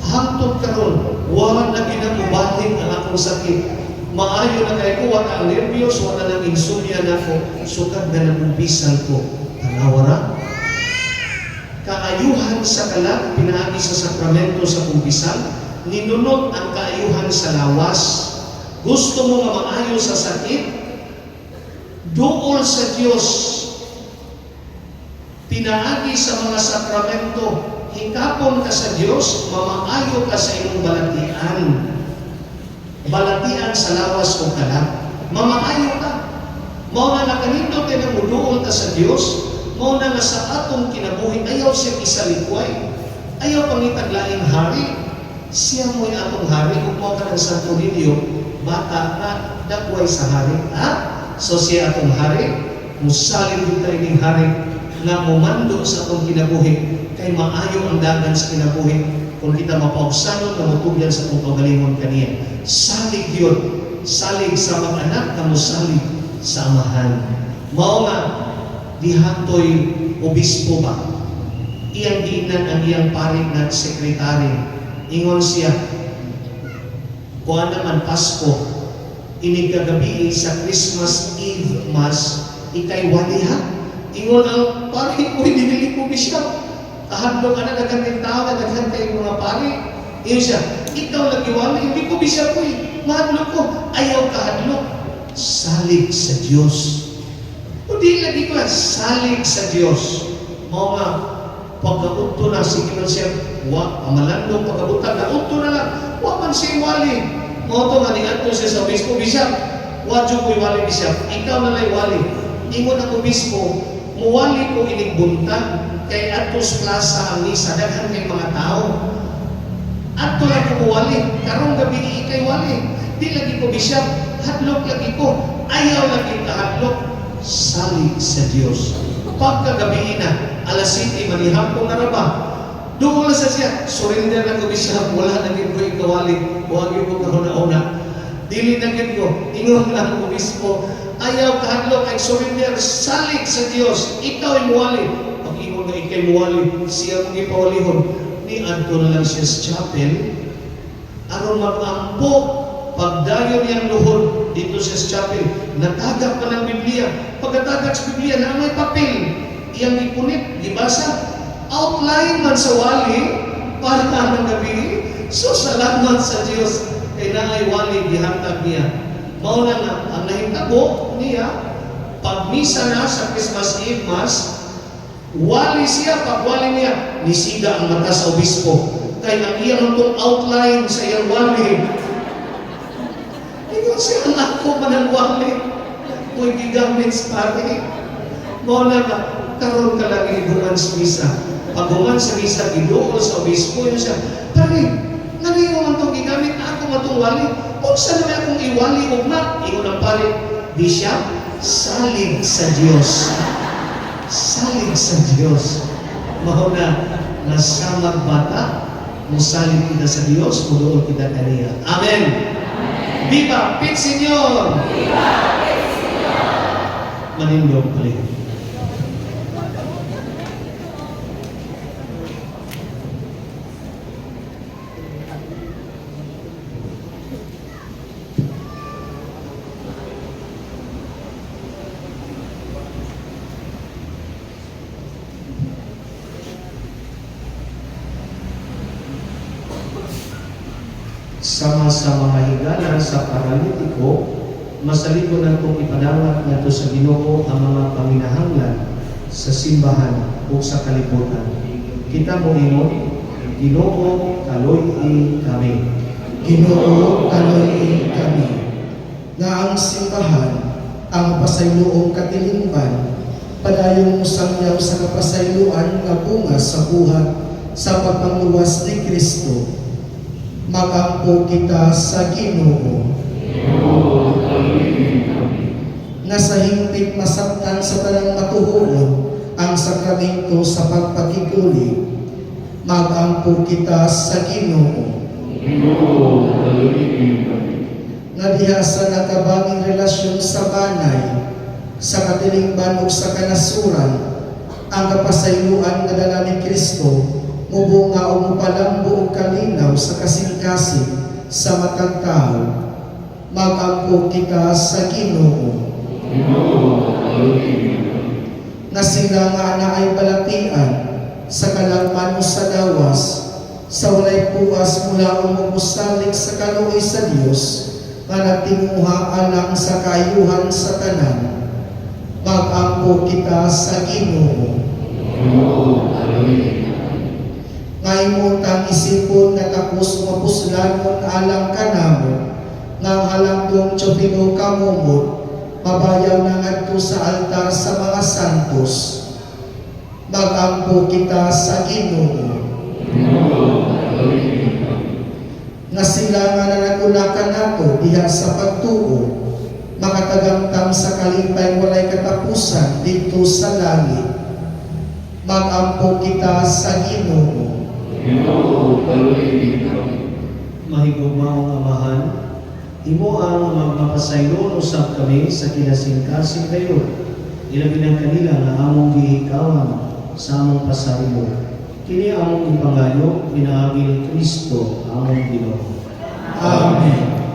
hangtod karon, wala na ginamubalik ang akong sakit. Maayo na kayo ko, wala ang nervyos, wala nang insomnia na ko, sukad na nangumpisal ko. Tanawara, kaayuhan sa kalag, pinaagi sa sakramento sa kumpisal, ninunod ang kaayuhan sa lawas. Gusto mo nga maayo sa sakit? Duol sa Diyos. Pinaagi sa mga sakramento, hingkapon ka sa Diyos, mamaayo ka sa iyong balatian. Balatian sa lawas o kalag. Mamaayo ka. Mao na nakanindot ay namuduol ka sa Diyos, mao na nga sa atong kinabuhi, ayaw siya isalikway. Ayaw pangitaglaing hari. Siya mo'y atong hari. Kung mo ka ng Santo Niño, bata na dakway sa hari. So siya atong hari, musalin din tayo ng hari na mumando sa atong kinabuhi kay maayo ang dagan sa kinabuhi kung kita mapaubsanon na mutugyan sa atong kaugalingon kaniya. Salig yun. Salig sa mag-anak na musalig sa amahan. Mao nga, dihatoy obispo ba? Iyang giinan ang iyang paring na sekretary. Ingon siya, kuha naman Pasko, inigagabi sa Christmas Eve Mass, ikay waliha. Ingon ang pari, uy, dinili ko siya. Kahadlo ka na, nagandang tao, nagandang kayo mga pari. Ingon siya, ikaw nag-iwala, hindi ko siya ko mahadlo ko. Ayaw kahadlo. Salig sa Diyos. O di lagi ko, salig sa Diyos. Mga pagkaunto na, sige man siya, amalandong pagkabutan, naunto na lang. Wa man siya iwali. Mga ito nga, nianto siya sa obispo, Bishop, wadyo ko iwali, Bishop. Ikaw na lang iwali. Ingon ang obispo, muwali ko iligbuntag, kay atos plaza ang misa, daghan kay mga tao. Ato lang ko muwali, karong gabi ikay wali. Di lagi ko bisyap, hadlok lagi ko, ayaw lagi ka hadlok, salig sa Dios. Pagkagabi na, alas 7, manihapon na raba, doon sa siya, surrender lang ko bisyap, wala naging ko ikawali, huwag yung ko kahuna-una. Dili naging ko, ingon lang ko mismo, ayaw kahadlok ay surrender, salig sa Dios, ikaw ay muwali. Pag ingon nga ikay muwali, siya mong ipawalihon, ni adto na lang siya sa chapel, aron mag-ampo, pagdayon niyang luhod dito sa chapel, natagak pa ng Biblia. Pagkatagak sa Biblia, na may papel, iyang ipunit, gibasa, outline man sa wali, para ng gabi. So, salamat sa Diyos, kay naay wali, gihatag niya. Mauna nga, ang nahitabo niya, pag misa na sa Christmas Eve Mass, wali siya, pag wali niya, nisida ang mata sa obispo. Kaya ang iyang itong outline sa iyang wali, ikaw siya ang ako manalwali. Kung gigamit sa pari. Mauna nga, karoon ka lang ibuman sa misa. Pag buman sa misa, gidool sa obispo, yun siya, pari, naniyo man itong gigamit na ako matong wali. Kung saan naman akong iwali o na, ingon ang pari, Bishop, salig sa Diyos. Salig sa Diyos. Mauna, nasamag bata, musalig kita sa Diyos, mudoon kita kaniya. Amen. Viva Pit Señor! Viva Pit Señor! Manindong paling. Sama-sama mahigalan sa paralitiko, masalikunan kong ipadawat nato sa Ginoo ang mga paminahanglan sa simbahan o sa kalibutan. Kita mo ingon, Ginoo, kaloy-i kami. Ginoo, kaloy-i kami. Nga ang simbahan, ang pasayloong katilingban, padayong musangyaw sa kapasayloan nga bunga sa buhat sa pagpangluwas ni Kristo. Magampo kita sa Ginoo. Nga sa hingpit masabtan sa tanang matuhuon ang sakramento sa pagpakiguli. Magampo kita sa Ginoo. Nga diha sa nakabanging relasyon sa banay, sa katilingban o sa kanasuran, ang kapasayloan nga dala ni Kristo, mubunga o mupalambo o kalinaw sa kasing-kasing sa matag tao. Magampo kita sa Ginoo. Nga sila nga na ay balatian sa kalangman o sa dawas, sa walay puwas mula umupusalig sa kaluoy sa Dios, nga nagtinguha alang sa kayuhan sa tanan. Magampo kita sa Ginoo. Ngaymutang isipon nga tapos mapuslanon alang kanamo, nga halangdong tiyopino kamumot, mabayaw na ngadto sa altar sa mga santos. Magampo kita sa Ginoo. Nga sila nga nanagulakan nato diha sa pagtuo, makatagamtam sa kalipay walay katapusan dito sa langit. Magampo kita sa Ginoo. Mahigugmaong Amahan, imo ang magmapasaylo usab kami sa kinasingkasing kayo. Ilabi ng kanila nga among gihikawan sa among pasaylo. Kini among ipangayo, pinaagi ni Kristo among Ginoo. Amen. Amen.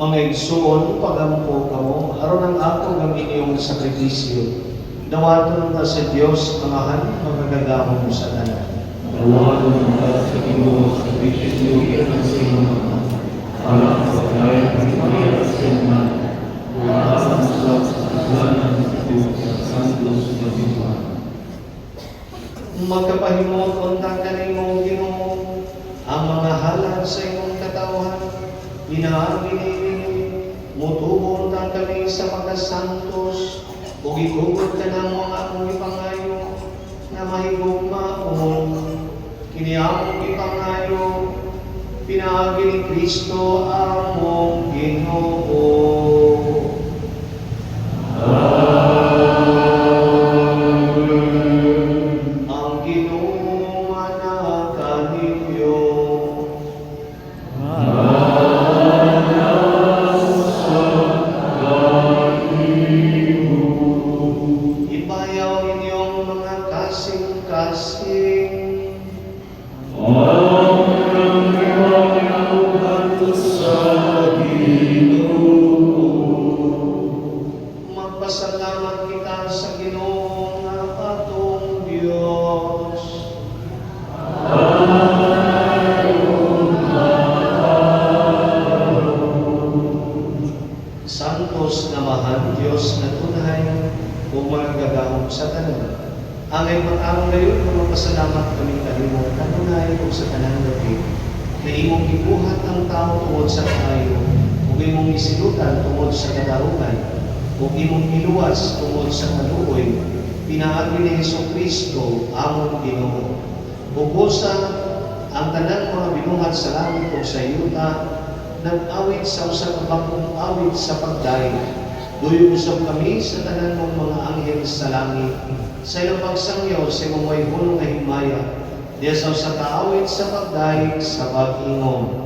Mga igsoon, pagampo kamo, aron ang ako ng inyong sakripisyo. Dawaton ta sa Dios, amahan, magagagamo mo sa tanan. Tawagan ka sa Ginoo sa Kristo ang sinama. Para sa kaya ng Maria Sema, umaasam sa kasalanan ito sa Santos na Diwa. Magkapahimot ang kanimong Ginoo, ang mga halad sa imong katawan, inaangin mutubon ta kami sa mga santos, ug igugod ka na mo ang akong ipangayo na mahigugmaon. Kini among ipangayo, pinaagi ni Kristo among Ginoo. Ang Ginoo manakaninyo. Ibayaw inyong mga kasing-kasing. Magpasalamat kita sa Ginoo nga atong Dios. Santos na mahal Dios na tunay o mga gagahong sa tanan. Ang ay matawag ngayon kung magpasalamat kami kanimo kanunay o sa tanan gabi na imong gibuhat ang tao tungod sa kaayo ug imong isilutan tungod sa kadarungan ug imong iluwas tungod sa kaluoy pinaagi ni Hesukristo among Ginoo. Ug busa ang tanan mga binuhat sa langit ug sa yuta nag-awit sa usa ka bagong awit sa pagdayon. Duyon usab kami sa tanan mong mga anghel sa langit sa ilang pagsangyaw sa imong may hulong nga himaya diya sa usa ka awit sa pagdayon sa pag-ingom.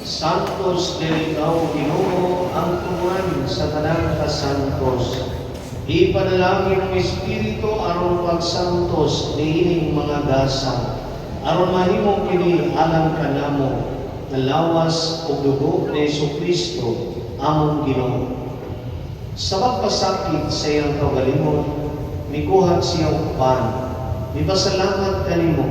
Santos Delicao Ginoo ang tuman sa tanang kasantos. Ipanalangin ng Espiritu aron pagsantos niining mga gasa. Aron mahimo kini alang kanamo na lawas ug dugo ni Hesukristo among Ginoo. Sa pagpasakit sa iyang kaugalingon, mikuhat siya upan. Mipasalamat kanimo,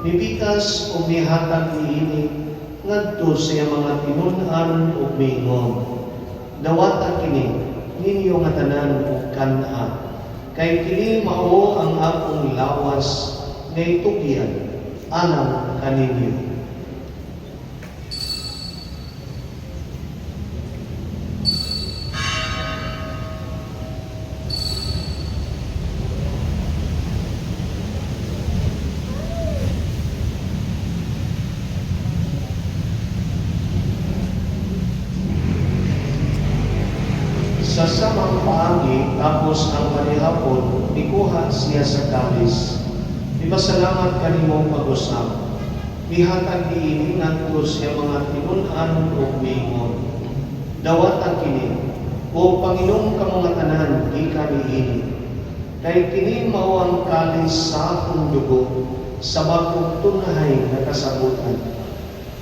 mipikas o mihatag niini ngadto sa iyang mga tinud-an ug mingon. Dawata kini ninyo nga tanan ug kan-a, kay kini mao ang akong lawas nga itugyan alang kaninyo. sa samang paagi, tapos ang manihapon, ikuha siya sa kalis. Ipasalamat kanimo pag-usap. Ihatag iini ngadto siya mga tinun-an o mingon. Dawatan kini, o Panginoong kamong tanan, gikan iini. Kay kini mao ang kalis sa akong dugo, sa bagong tunay na kasabutan.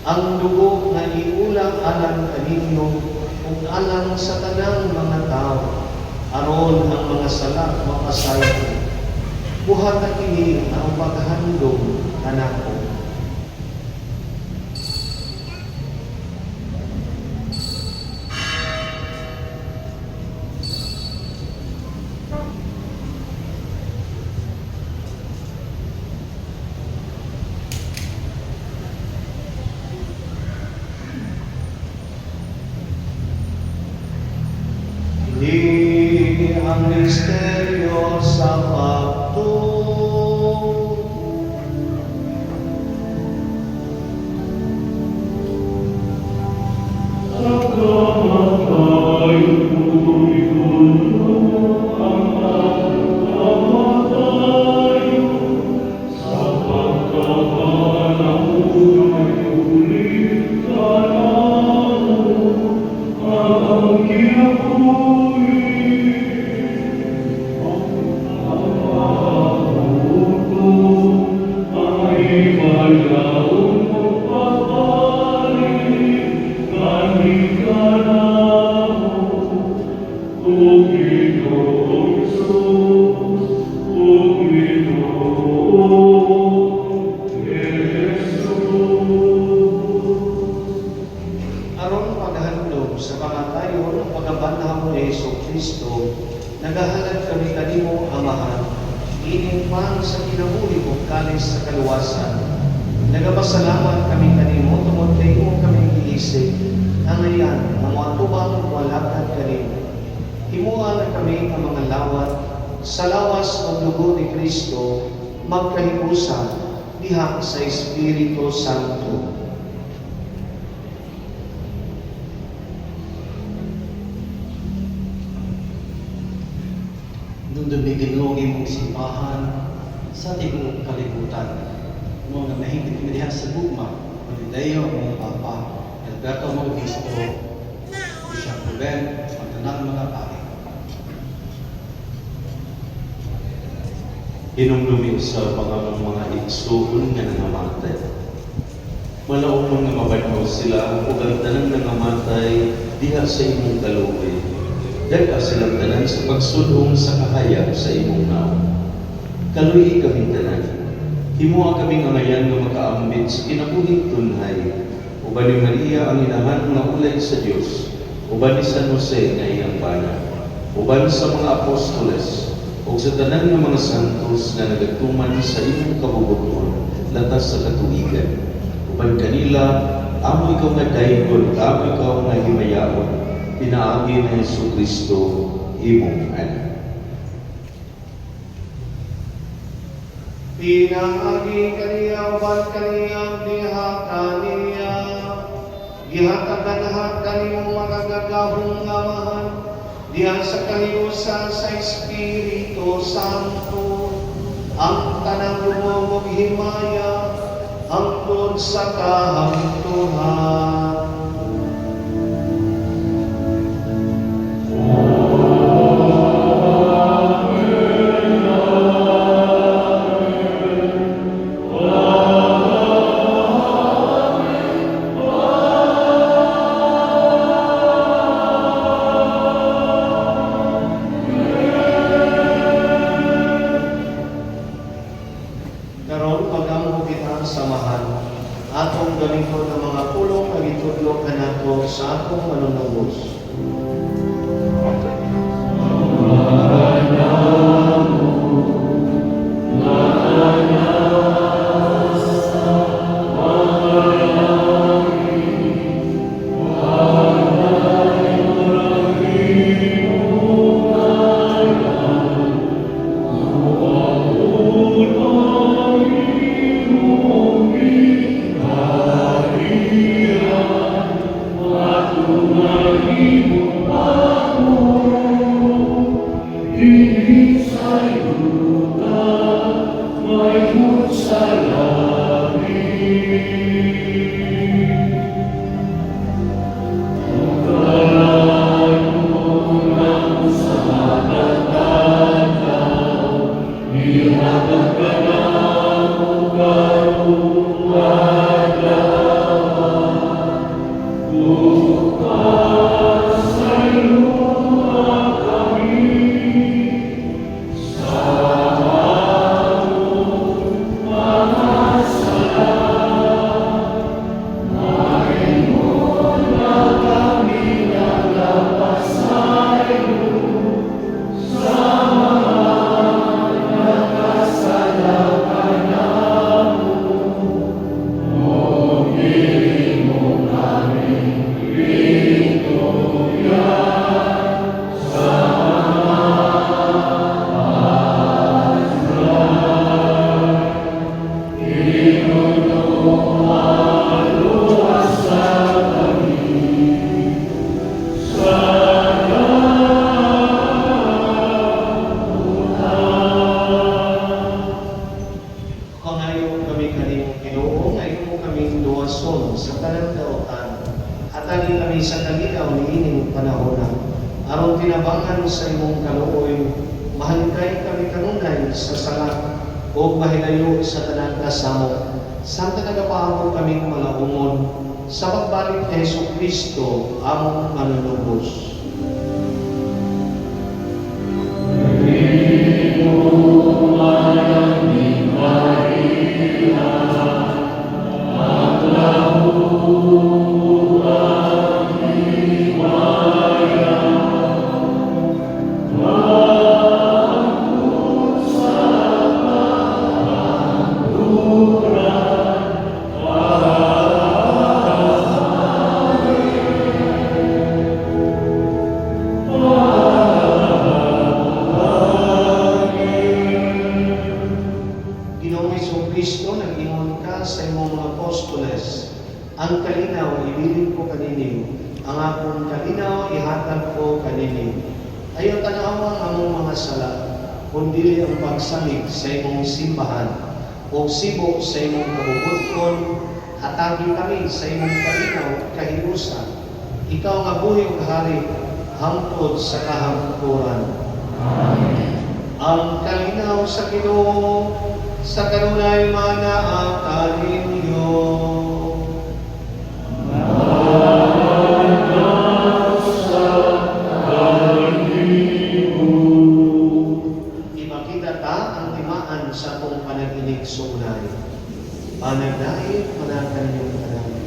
Ang dugo na iula alang kaninyo, ug alang sa tanang mga tao, aron ang mga sala mapasaylo. Buhatan kini ang paghandom anako. Di ang misteryo sa pagtuo. Aron paghandom sa pangatayon ng pagkabanham ni Jesucristo, nagahalad kami kanimo, Amahan, ining pang sa kinabuhi ug kalis sa kaluwasan. Nagapasalamat kami kanimo tungod kay imo kami giisip, ang ayan ang mga tubang ug walakad kanimo. Himuha na kami ang mga lawat sa lawas ng dugo ni Kristo, magkahiusa diha sa Espiritu Santo. Nundun Ginoo imong simbahan sa tibuok kalibutan. Mo nga mahigit kami diha sa gugma, Pagdayo mga Papa, Alberto Maubispo, Bishop Ruben, ang tanang mga pari. Hinumdumi sa mga igsuon nga nangamatay. Malaumon nga mabadmaw sila o tanan nangamatay diha sa imong kaluoy. Daga silang tanan sa pagsulong sa kahayag sa imong naon. Kaluoy kami tanan. Himuha kaming angayan nga makaambit sa kinabuhing tunhay. Uban ni Maria ang inahan nga ulay sa Dios. Uban ni San Jose nga iyang bana. Uban sa mga apostoles o sa tanan ng mga santos na nagatuman sa imong kabubuton latas sa katuigan. Uban kanila, amo ikaw nga dayon, amo ikaw nga himayaon, pinaagi na Jesucristo, imong anak. Pinaagi kaniya, uban kaniya, diha kaniya, gihatagan kaniyong mga gagahong Amahan, diha sa kahiusa sa Espiritu Santo, ang tanang lumog himaya, hangtod sa kahangtuhan. Karon pag-amo kita samahan, atong galingkod ang mga pulong na gitudlo kanato sa atong manunubos. Amen. Pangayo kami kanimong Ginoo, ngayon mo kaming luwason sa kanang daotan. At ani kami sa kalilaw niining panahon aron tinabangan sa imong kaluoy, mahalingkay kami kanunay sa sala o mahilayo sa tanang kasamo. Santa nagapahamon kaming mga umon sa pagbalik ni Jesucristo, among manunubos. Ginoong Jesucristo, nag-ingon ka sa imong mga apostoles, ang kalinaw ibilin ko kanini, ang akong kalinaw ihatag ko kanini. Ayaw tanawang among mga sala, kundi ang pagsamig sa imong simbahan, o sibo sa imong kabubutkon, hatagi kami sa imong kalinaw kahilusan. Ikaw nga buhi ug hari, hangtod sa kahangturan. Ang kalinaw sa Ginoo, sa kanunay manaang ninyo. Ipakita ta ang timaan sa akong panaginig sa unay. Panagdait, manakan niyong panagin.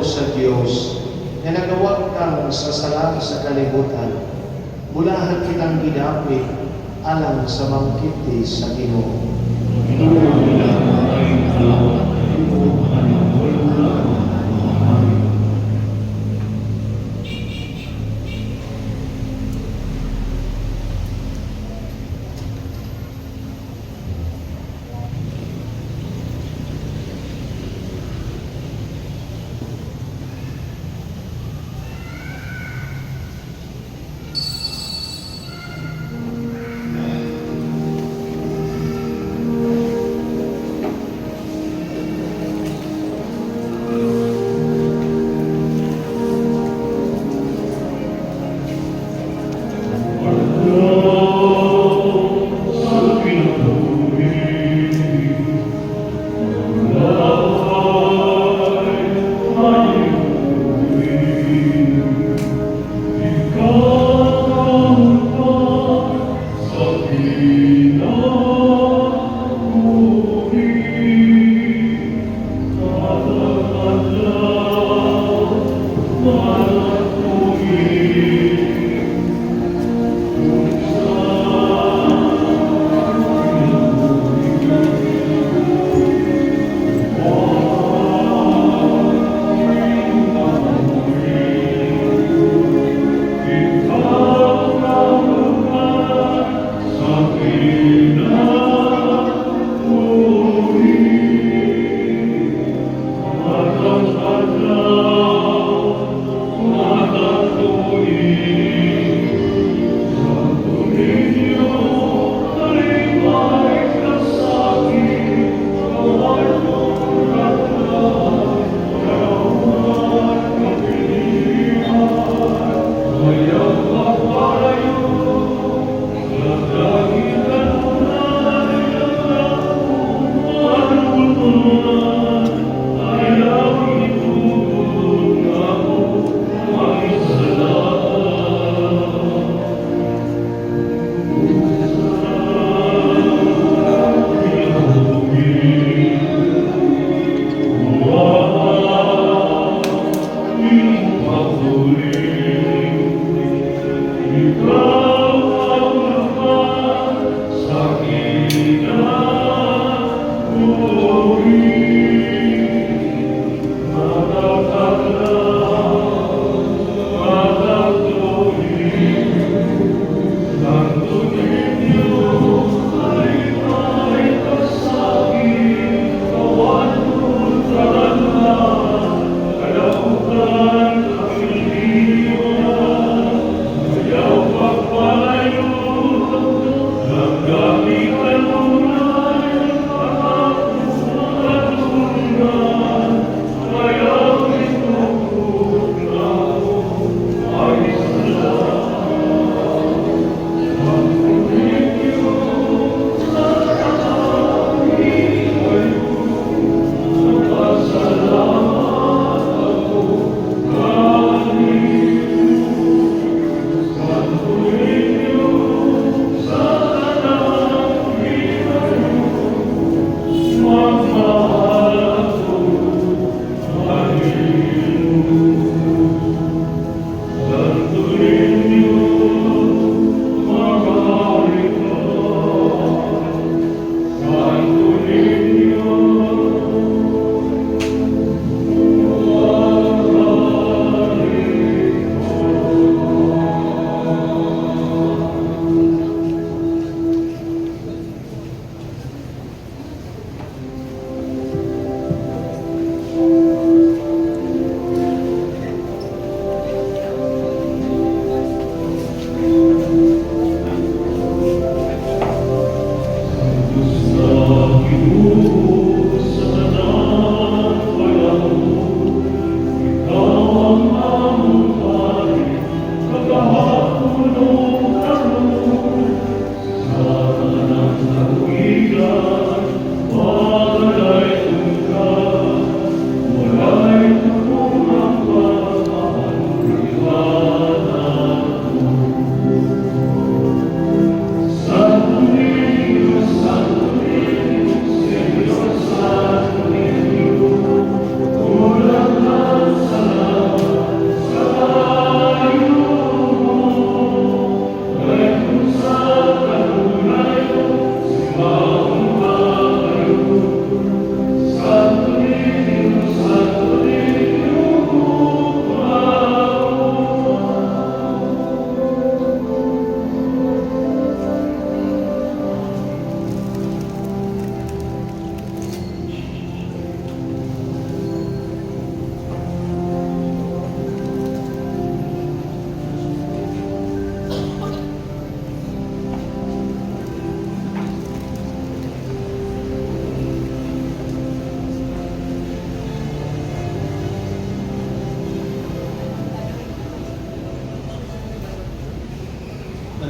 sa Dios nga nagawag kang sasalang sa kalibutan. Bulahan kitang gidapit alang sa mangkiti sa Ginoo.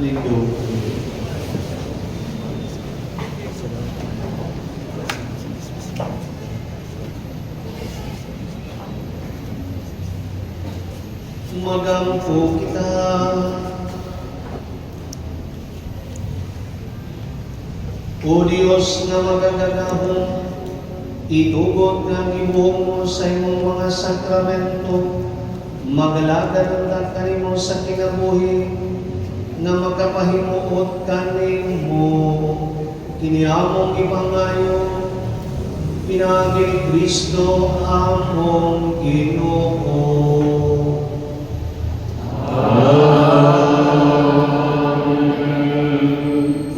Kaninyo. Magampo kita. O Diyos nga magaganahon, itugot nga gibuhok mo sa imong mga sakramento, magalagan ang kanimo sa kinabuhi, nga magkapahimuot kanimo, kiniamong ipangayo, pinagi Kristo among Ginoo.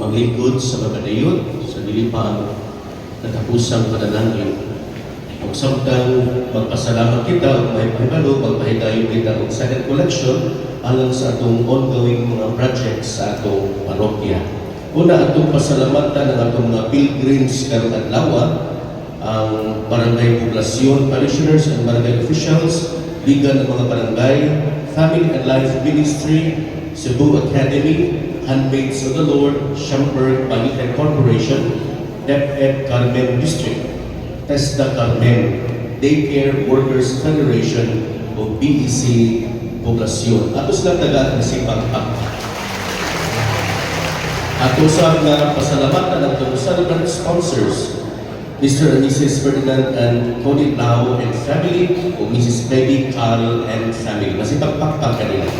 Maglingkod sa magadayon, sa dilipang natapusang panalangin. Kung samtang magpasalamat kita o may pagkalo, magpahidayon kita ng second collection alang sa atong ongoing mga projects sa atong parokya. Una, atong pasalamatan ng atong mga pilgrims karong adlaw, ang barangay poblasyon, parishioners and barangay officials, liga ng mga barangay, Family and Life Ministry, Cebu Academy, Handmaids of the Lord, Schaumburg Palitan Corporation, DepEd Carmen District, TESDA Carmen, Daycare Workers Federation o BEC Poblasyon. Ato silang tagaan na si Pagpak. Ato sa mga pasalamatan ng itong celebrant sponsors, Mr. and Mrs. Ferdinand and Connie Lau and family o Mrs. Baby Carl and family. Masipagpakpak kanila.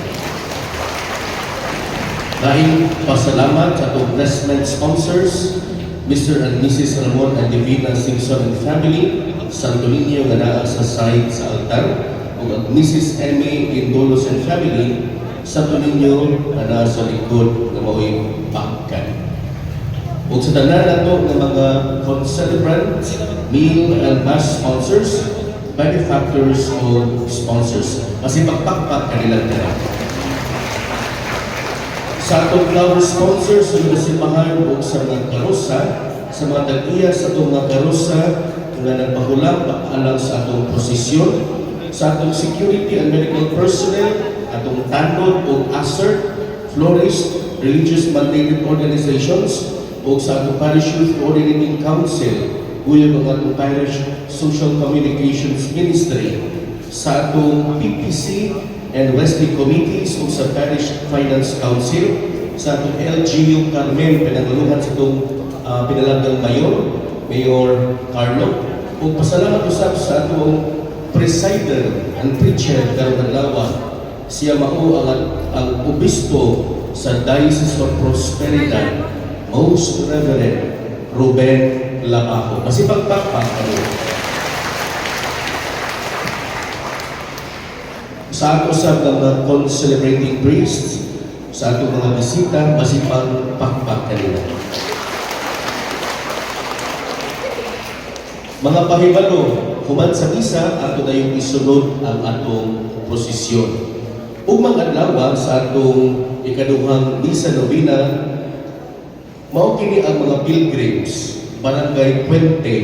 Laing pasalamat sa itong blessment sponsors, Mr. and Mrs. Ramon and Divina Simpson and family, Santo Niño nga naa sa side sa altar, o Mrs. Emmy Indolos and family, Santo Niño nga naa sa likod na mao'y bakkan. O sa tanan nato ng mga concelebrant, meal and mass sponsors, benefactors o sponsors. Masipagpakpak kanilang tanan. Sa atong flower sponsors, yung nasimahan o sa mga karosa, sa mga tag-iya sa atong mga karosa na nagpahulang paalang sa atong posisyon, sa atong security and medical personnel, atong tanod o ASER, florist, religious mandated organizations, o sa atong Parish Youth Coordinating Council, uyang ang atong Parish Social Communications Ministry, sa atong PPC and Wesley Committees o sa Parish Finance Council, sa atong LGU Carmen, pinanguluhan sa itong pinalagang Mayor Carlo, o pasalamat usap sa atong presider and preacher karong adlaw. Siya mao ang obispo sa Diocese of Prosperidad, Most Reverend Ruben Labajo. Masipagpakpak kami. Sa ato sa mga celebrating priests, sa ato mga bisita, masipagpakpak kanila. Mga pahibalo, human sa misa, ato na yung isunod ang atong prosesyon. Ug mga adlaw sa atong ikaduhang misa novena, mao kini ang mga pilgrims, barangay puente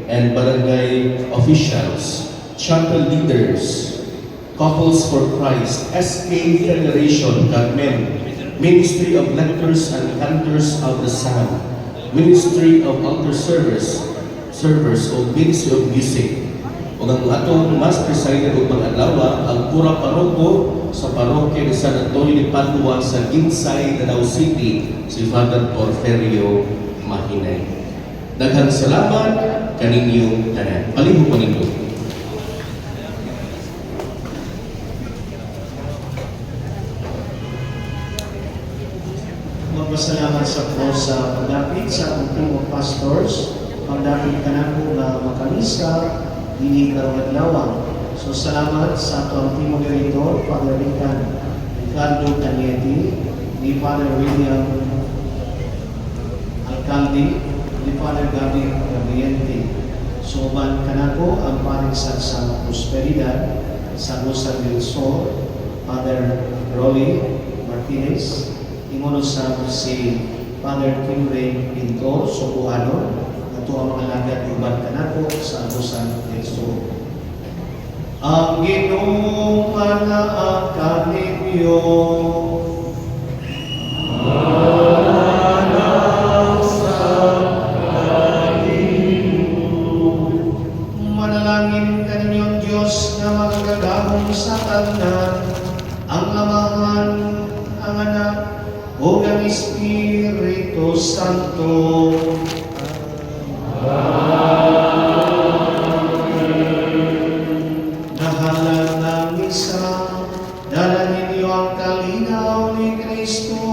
and barangay officials, chapel leaders, Couples for Christ, SK Federation Carmen, Ministry of Lectors and Cantors of the Sun, Ministry of Altar Servers o Ministry of Music. O ang atong mas presider o pag-adlaw, ang pura paroko sa parokya ni San Antonio de Padua sa Ginsay, Danau City, si Father Porfirio Mahinay. Daghang salamat kaninyong tanan. Palihog pa ninyo. Magpasalamat sa Diyos sa pagdapit sa atong team of pastors, pagdapit ka na po na makamisa, dini karong adlaw. So salamat sa atong team moderator, Father Ricardo Canieti, ni Father William Alcalde, ni Father Gabi Gabriente. So man kanako ang paringsan sa Prosperidad, sa Rosa del Sol, Father Rolly Martinez, ingon sa si Father Kimray Pintor, Subuano, na ito ang mga lagad uban kanako sa Rosa del Sol. Ang Ginoong manaag kaninyo. Diyos na magagahong sa tanan, ang Amahan, ang Anak, o ang Espiritu Santo. Nahalan ng misa, dala ninyo ang kalinaw ni Kristo.